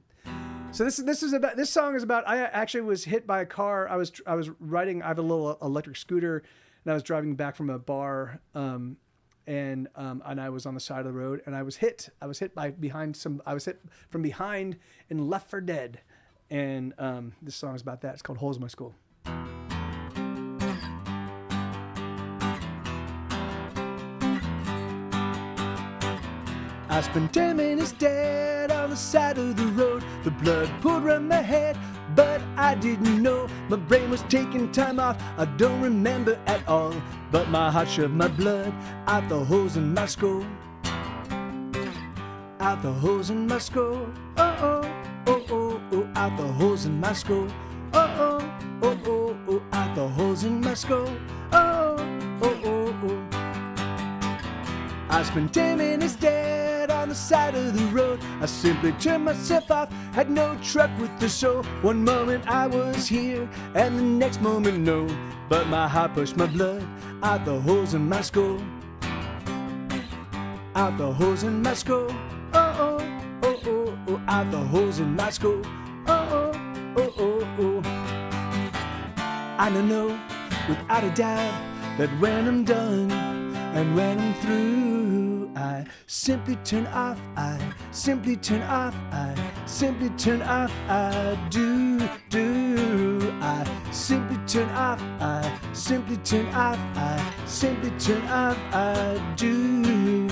So this song is about, I actually was hit by a car. I was riding, I have a little electric scooter, and I was driving back from a bar, and I was on the side of the road, and I was hit from behind and left for dead. And this song is about that. It's called Holes in My Skull. I spent 10 minutes dead on the side of the road. The blood poured around my head, but I didn't know. My brain was taking time off, I don't remember at all. But my heart shoved my blood out the holes in my skull. Out the holes in my skull. Oh, oh, oh, oh, oh, out the holes in my skull. Oh, oh, oh, oh, oh, out the holes in my skull. Oh, oh, oh, oh. I spent 10 minutes dead on the side of the road. I simply turned myself off, had no truck with the soul. One moment I was here, and the next moment no. But my heart pushed my blood out the holes in my skull. Out the holes in my skull. Oh, oh, oh, oh, oh, out the holes in my skull. Oh, oh, oh, oh, oh. I know without a doubt that when I'm done and when I'm through, I simply turn off, I simply turn off, I simply turn off, I do, I simply turn off, I simply turn off, I simply turn off, I do.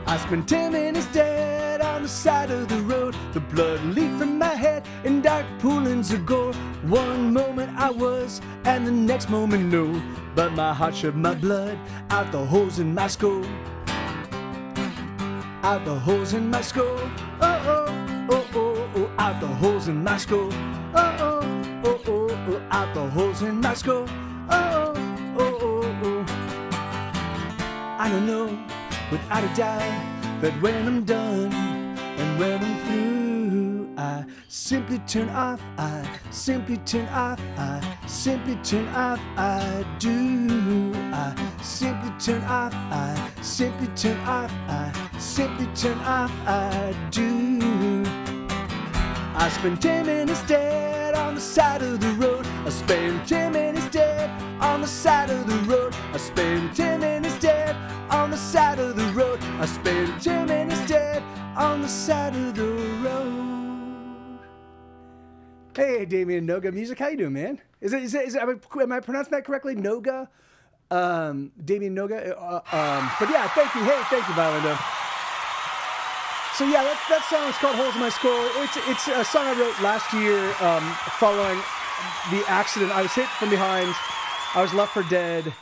I spent 10 minutes dead on the side of the road. The blood leaked from my head in dark poolings of gore. One moment I was, and the next moment no. But my heart shoved my blood out the holes in my skull. Out the holes in my skull. Oh, oh, oh, oh, oh, out the holes in my skull. Oh, oh, oh, oh, oh, out the holes in my skull. Oh, oh, oh, oh. I don't know without a doubt that when I'm done and when I'm through, I simply turn off, I simply turn off, I simply turn off, I do. I simply turn off, I simply turn off, I simply turn off, I do. I spent 10 minutes dead on the side of the road. I spent 10 minutes dead on the side of the road. I spent 10 minutes dead on the side of the road. I spent 10 minutes dead on the side of the road. Hey, Damien Noga Music, how you doing, man? Is it am I pronouncing that correctly? Noga? Damien Noga? But yeah, thank you. Hey, thank you, Violinda. So yeah, that song is called Holes in My Skull. It's a song I wrote last year following the accident. I was hit from behind. I was left for dead.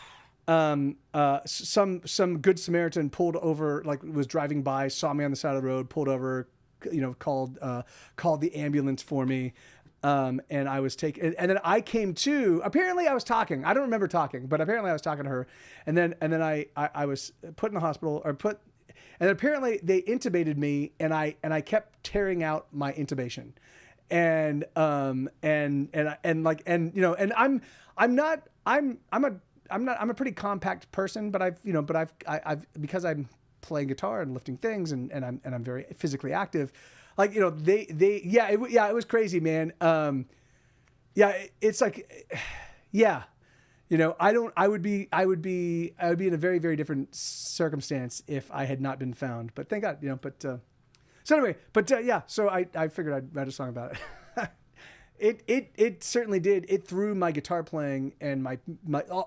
Some good Samaritan pulled over, was driving by, saw me on the side of the road, pulled over, called the ambulance for me. And I was taking, and then I came to. Apparently, I was talking. I don't remember talking, but apparently, I was talking to her. And then I was put in the hospital, and apparently they intubated me, and I kept tearing out my intubation, and I'm a pretty compact person, but I've because I'm playing guitar and lifting things, and I'm very physically active. Like, it was crazy, man. It's like, I would be in a very, very different circumstance if I had not been found, but thank God, so anyway, so I figured I'd write a song about it. It certainly did. It threw my guitar playing and my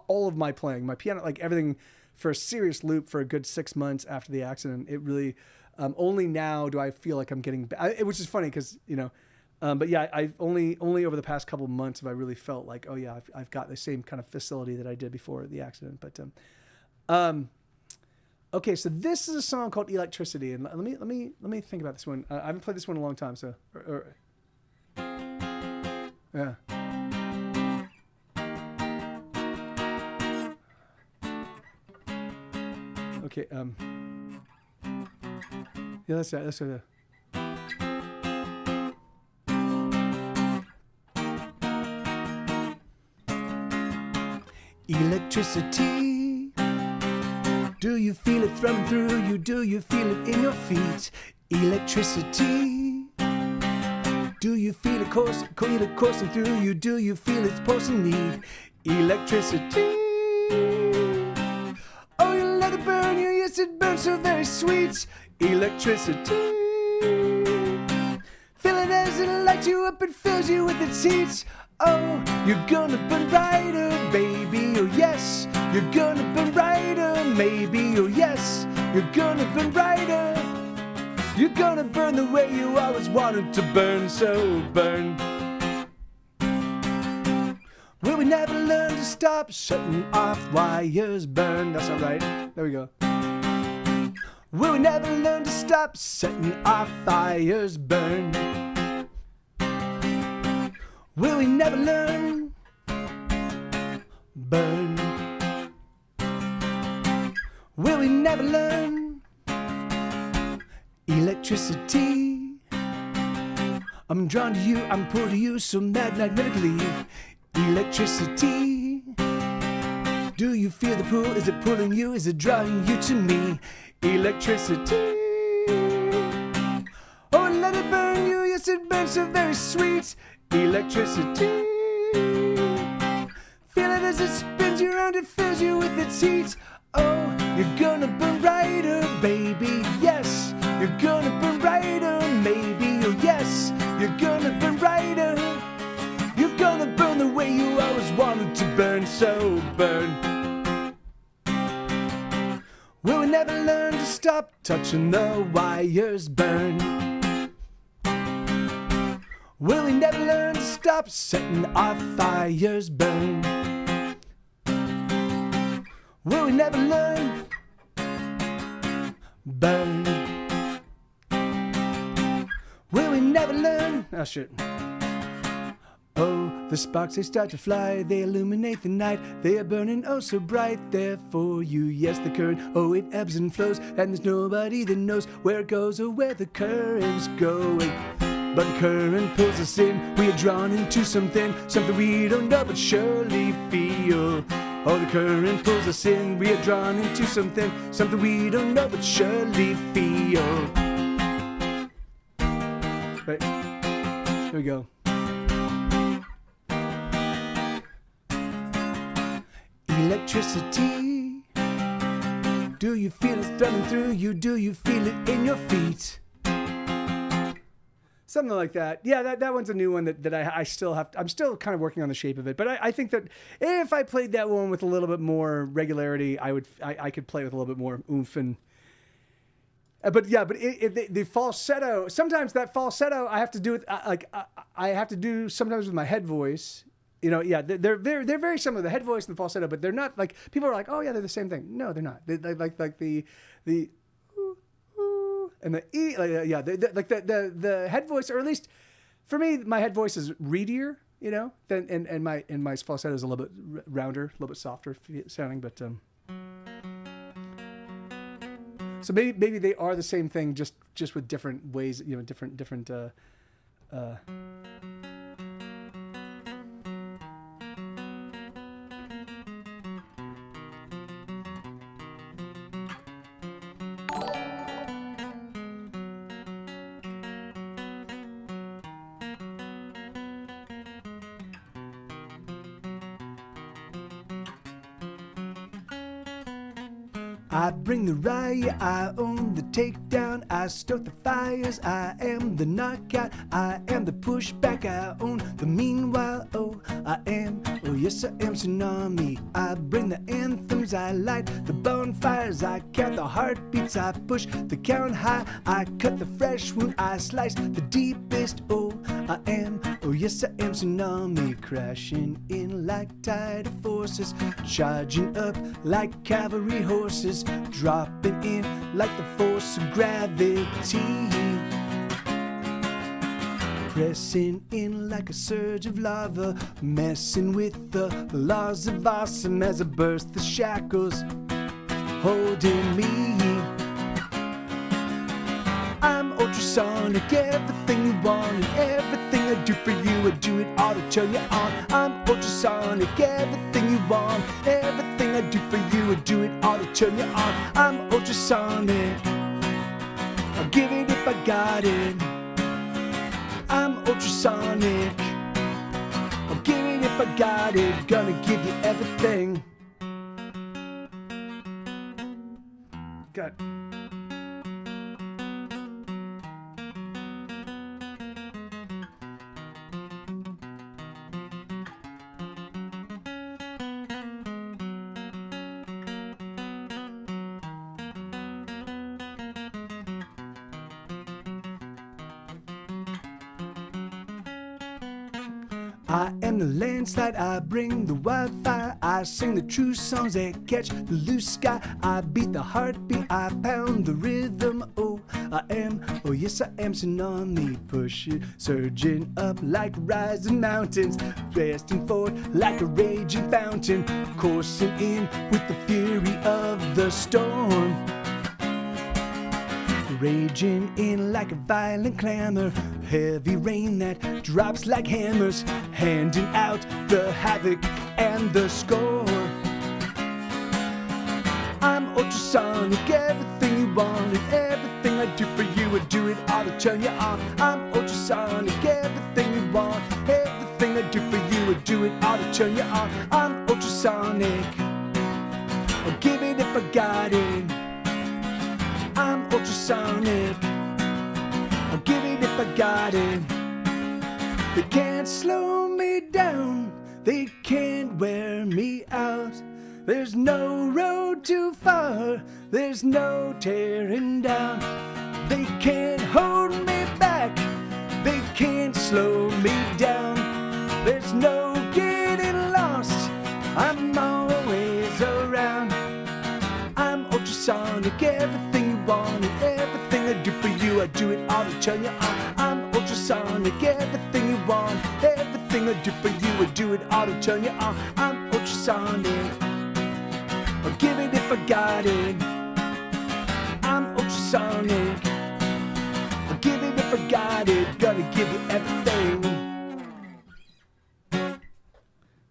all of my playing, my piano, like everything, for a serious loop for a good 6 months after the accident. It really, only now do I feel like I'm getting back, which is funny because, but yeah, I've only over the past couple of months have I really felt like, oh yeah, I've got the same kind of facility that I did before the accident. But, okay, so this is a song called Electricity, and let me think about this one. I haven't played this one in a long time, so, yeah. Okay, yeah, that's it. Electricity, do you feel it thrumming through you? Do you feel it in your feet? Electricity, do you feel it coursing through you? Do you feel its pulsing need? Electricity, oh, you let it burn you, yes, it burns so very sweet. Electricity, feel it as it lights you up, it fills you with its heat. Oh, you're gonna burn brighter, baby, oh yes. You're gonna burn brighter, maybe, oh yes. You're gonna burn brighter. You're gonna burn the way you always wanted to burn, so burn. Will we never learn to stop shutting off wires? Burn, that's not right. There we go. Will we never learn to stop setting off fires? Burn. Will we never learn? Burn. Will we never learn? Electricity, I'm drawn to you, I'm pulled to you so magnetically. Electricity, do you feel the pull? Is it pulling you? Is it drawing you to me? Electricity, oh, let it burn you, yes, it burns so very sweet. Electricity, feel it as it spins you around, it fills you with its heat. Oh, you're gonna burn brighter, baby, yes. You're gonna burn brighter, maybe, oh yes. You're gonna burn brighter. You're gonna burn the way you always wanted to burn, so burn. Will we never learn to stop touching the wires? Burn. Will we never learn to stop setting off fires? Burn. Will we never learn? Burn. Will we never learn? Oh shit. Oh, the sparks they start to fly, they illuminate the night, they are burning oh so bright there for you. Yes, the current, oh it ebbs and flows, and there's nobody that knows where it goes or where the current's going. But the current pulls us in, we are drawn into something we don't know but surely feel. Oh, the current pulls us in, we are drawn into something we don't know but surely feel. Right, here we go. Electricity, do you feel it thrumming through you? Do you feel it in your feet? Something like that. Yeah, that one's a new one that I still have. I'm still kind of working on the shape of it, but I think that if I played that one with a little bit more regularity, I could play with a little bit more oomph and. But the falsetto. Sometimes that falsetto I have to do with I have to do sometimes with my head voice. Yeah, they're very similar, the head voice and the falsetto, but they're not like people are like, oh yeah, they're the same thing. No, they're not. They like the ooh, ooh, and the e, like, yeah, like the head voice, or at least for me, my head voice is readier, you know, than and my falsetto is a little bit rounder, a little bit softer sounding, but so maybe they are the same thing, just with different ways, you know, different. I bring the riot, I own the takedown, I stoke the fires, I am the knockout, I am the pushback, I own the meanwhile, oh yes I am tsunami. I bring the anthems, I light the bonfires, I count the heartbeats, I push the count high, I cut the fresh wound, I slice the deepest, yes I am tsunami, crashing in like tidal forces, charging up like cavalry horses, dropping in like the force of gravity, pressing in like a surge of lava, messing with the laws of awesome as I burst the shackles holding me. I'm ultrasonic, everything you want and everything I do for you, I do it all to turn you on. I'm ultrasonic, everything you want, everything I do for you, I do it all to turn you on. I'm ultrasonic, I'll give it if I got it. I'm ultrasonic, I'll give it if I got it, gonna give you everything. God. I am the landslide, I bring the wildfire, I sing the true songs that catch the loose sky, I beat the heartbeat, I pound the rhythm, yes I am tsunami, pushing, surging up like rising mountains, resting forward like a raging fountain, coursing in with the fury of the storm. Raging in like a violent clamor, heavy rain that drops like hammers, handing out the havoc and the score. I'm ultrasonic, everything you want and everything I do for you, I do it all to turn you on. I'm ultrasonic, everything you want, everything I do for you, I do it all to turn you on. I'm ultrasonic, I'll give it if I got it. I'm ultrasonic, I'll give it if I got it. They can't slow me down, they can't wear me out. There's no road too far, there's no tearing down. They can't hold me back, they can't slow me down. There's no getting lost, I'm always around. I'm ultrasonic, everything you want and everything I do for you, I do it all to turn you on. I'm ultrasonic, everything you want, everything I do for you, I do it all to turn you on. I'm ultrasonic, I'll give it if I got it. I'm ultrasonic, I'll give it if I got it, gonna give you everything.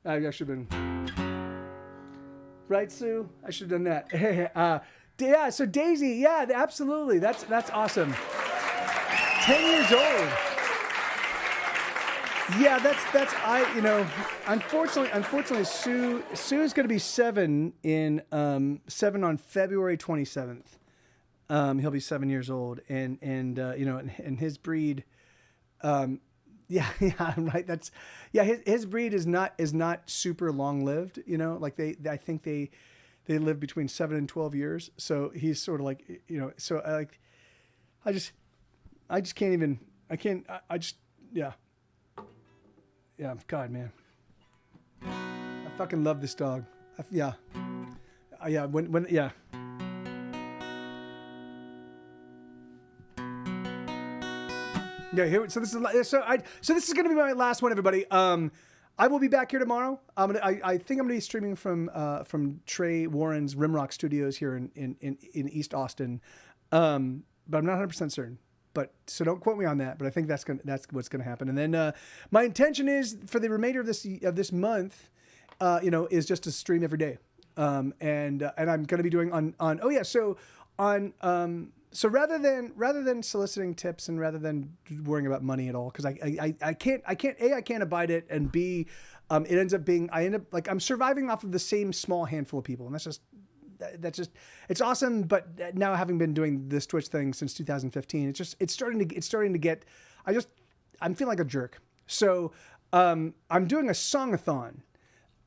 I should have been... Right, Sue? I should have done that. Yeah, so Daisy, yeah, absolutely. That's awesome. 10 years old. Yeah, that's unfortunately Sue's going to be 7 on February 27th. He'll be 7 years old and his breed yeah, right. His breed is not super long lived, like I think they live between 7 and 12 years. So he's sort of like, so I just can't even, yeah, God, man. I fucking love this dog. Yeah. Yeah. Yeah, so this is going to be my last one, everybody. I will be back here tomorrow. I think I'm going to be streaming from Trey Warren's Rimrock Studios here in East Austin, but I'm not 100% certain. But so don't quote me on that. But I think that's what's going to happen. And then my intention is for the remainder of this month, is just to stream every day. And I'm going to be doing so rather than soliciting tips and rather than worrying about money at all, because I can't abide it, and B, it ends up being I'm surviving off of the same small handful of people, and that's just it's awesome. But now, having been doing this Twitch thing since 2015, it's starting to get I'm feeling like a jerk. So I'm doing a songathon.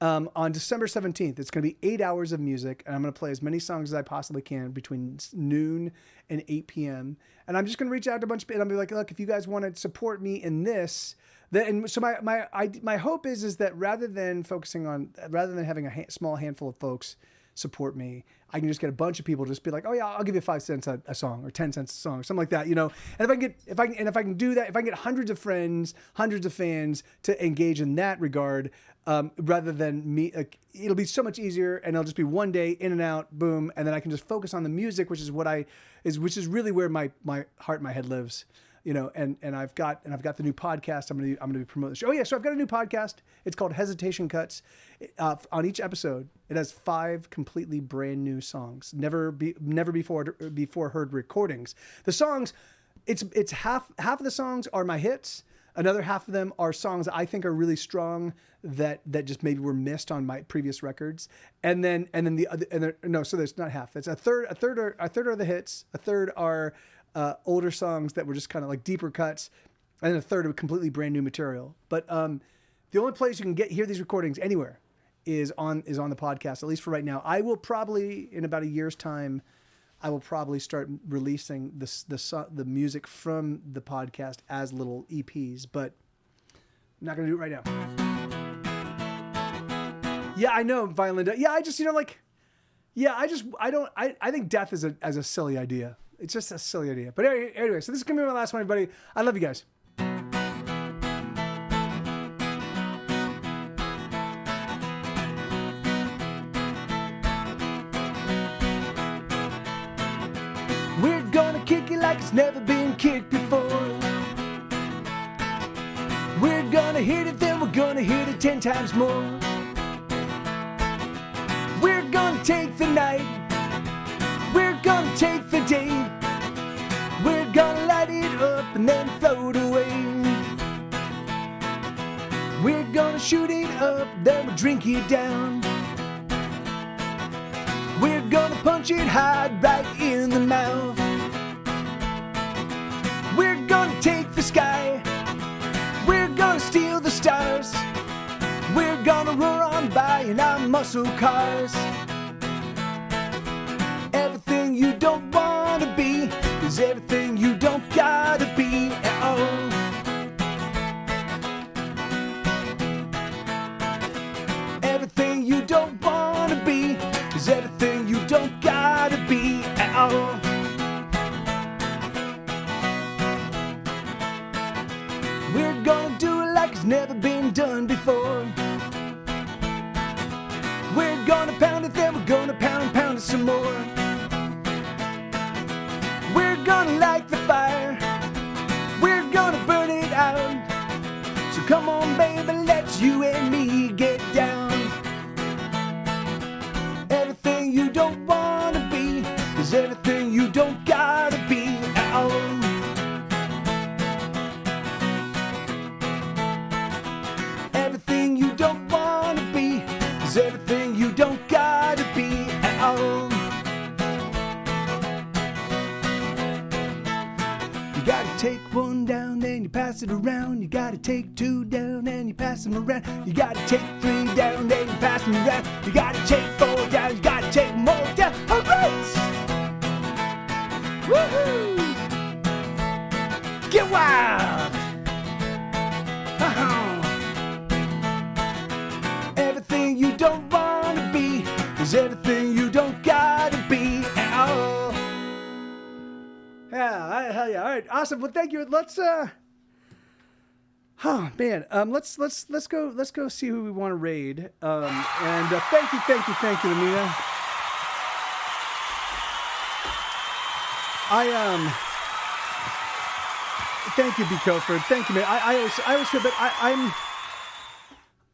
On December 17th, it's going to be 8 hours of music, and I'm going to play as many songs as I possibly can between noon and 8 p.m. And I'm just going to reach out to a bunch of people, and I'll be like, look, if you guys want to support me in this, then so my hope is that rather than having a small handful of folks support me, I can just get a bunch of people to just be like, oh yeah, I'll give you 5 cents a song or 10 cents a song, something like that, And if I can do that, if I can get hundreds of friends, hundreds of fans to engage in that regard, rather than me, it'll be so much easier, and it'll just be one day in and out, boom, and then I can just focus on the music, which is really where my heart and my head lives. And I've got the new podcast. I'm gonna be promoting the show. Oh yeah, so I've got a new podcast. It's called Hesitation Cuts. On each episode, it has 5 completely brand new songs, never before heard recordings. The songs, it's half of the songs are my hits. Another half of them are songs I think are really strong that just maybe were missed on my previous records. And then the other, no, so there's not half. It's a third are the hits. A third are older songs that were just kind of like deeper cuts, and then a third of completely brand new material. But the only place you can hear these recordings anywhere is on the podcast, at least for right now. I will probably, in about a year's time, start releasing the music from the podcast as little EPs, but I'm not going to do it right now. Yeah, I know, Violinda. Yeah, I just, I think death is a silly idea. It's just a silly idea. But anyway, so this is going to be my last one, everybody. I love you guys. We're gonna kick it like it's never been kicked before. We're gonna hit it, then we're gonna hit it 10 times more. We're gonna take the night. We're gonna take the day. We're gonna light it up and then float away. We're gonna shoot it up, then we'll drink it down. We're gonna punch it hard right in the mouth. We're gonna take the sky. We're gonna steal the stars. We're gonna roar on by in our muscle cars. Everything you don't wanna be is everything you don't gotta be at all. Everything you don't wanna be is everything you don't gotta be at all. We're gonna do it like it's never been done before. We're gonna pound it, then we're gonna pound it some more. We're gonna light the fire. We're gonna burn it out. So come on, baby, let's you and me get down. Everything you don't wanna be is everything you don't gotta be at all. Everything you don't wanna be is everything you don't gotta be at all. You gotta take one down, then you pass it around. You gotta take 2 down, and you pass them around. You gotta take 3 down, then you pass them around. You gotta take 4 down, you gotta take more down. All right! Woohoo! Get wild! Everything you don't wanna be is everything you don't gotta be at all. Yeah, hell yeah. All right, awesome. Well, thank you. Let's Oh man, let's go see who we want to raid. And thank you, Amina. Thank you, B. Coford. Thank you, man. I always feel, but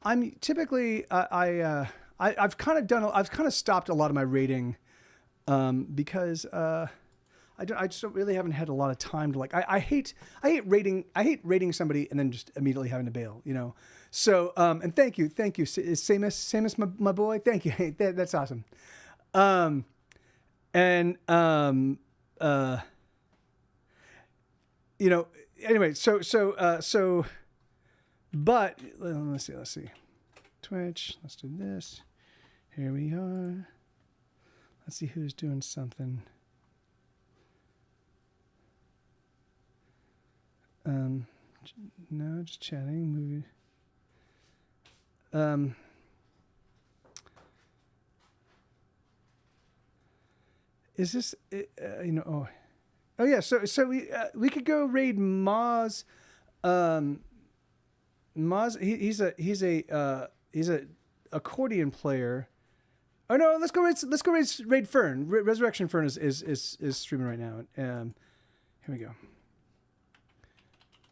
I'm typically I've kind of stopped a lot of my rating because I just really haven't had a lot of time to I hate rating somebody and then just immediately having to bail, you know. So and thank you, Samus, my boy. Thank you. Hey, that's awesome. You know. Anyway, but let's see. Twitch. Let's do this. Here we are. Let's see who's doing something. No, just chatting. Movie. Is this? You know. Oh yeah. So we could go raid Moz. Moz. He's a accordion player. Oh no. Let's go raid Fern. Resurrection Fern is streaming right now. Here we go.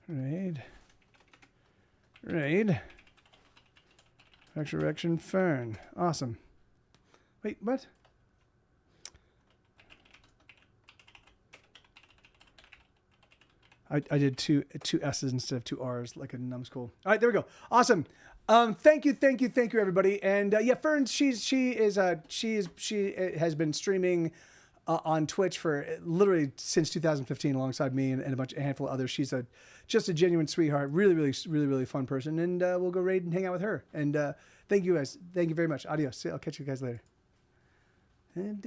Raid. Resurrection Fern. Awesome. Wait, what? I did two S's instead of two R's, like a numbskull. All right, there we go. Awesome. Thank you, everybody. And yeah, Fern, she has been streaming on Twitch for literally since 2015, alongside me and a handful of others. She's just a genuine sweetheart, really fun person. And we'll go raid and hang out with her. And thank you guys. Thank you very much. Adios. I'll catch you guys later. And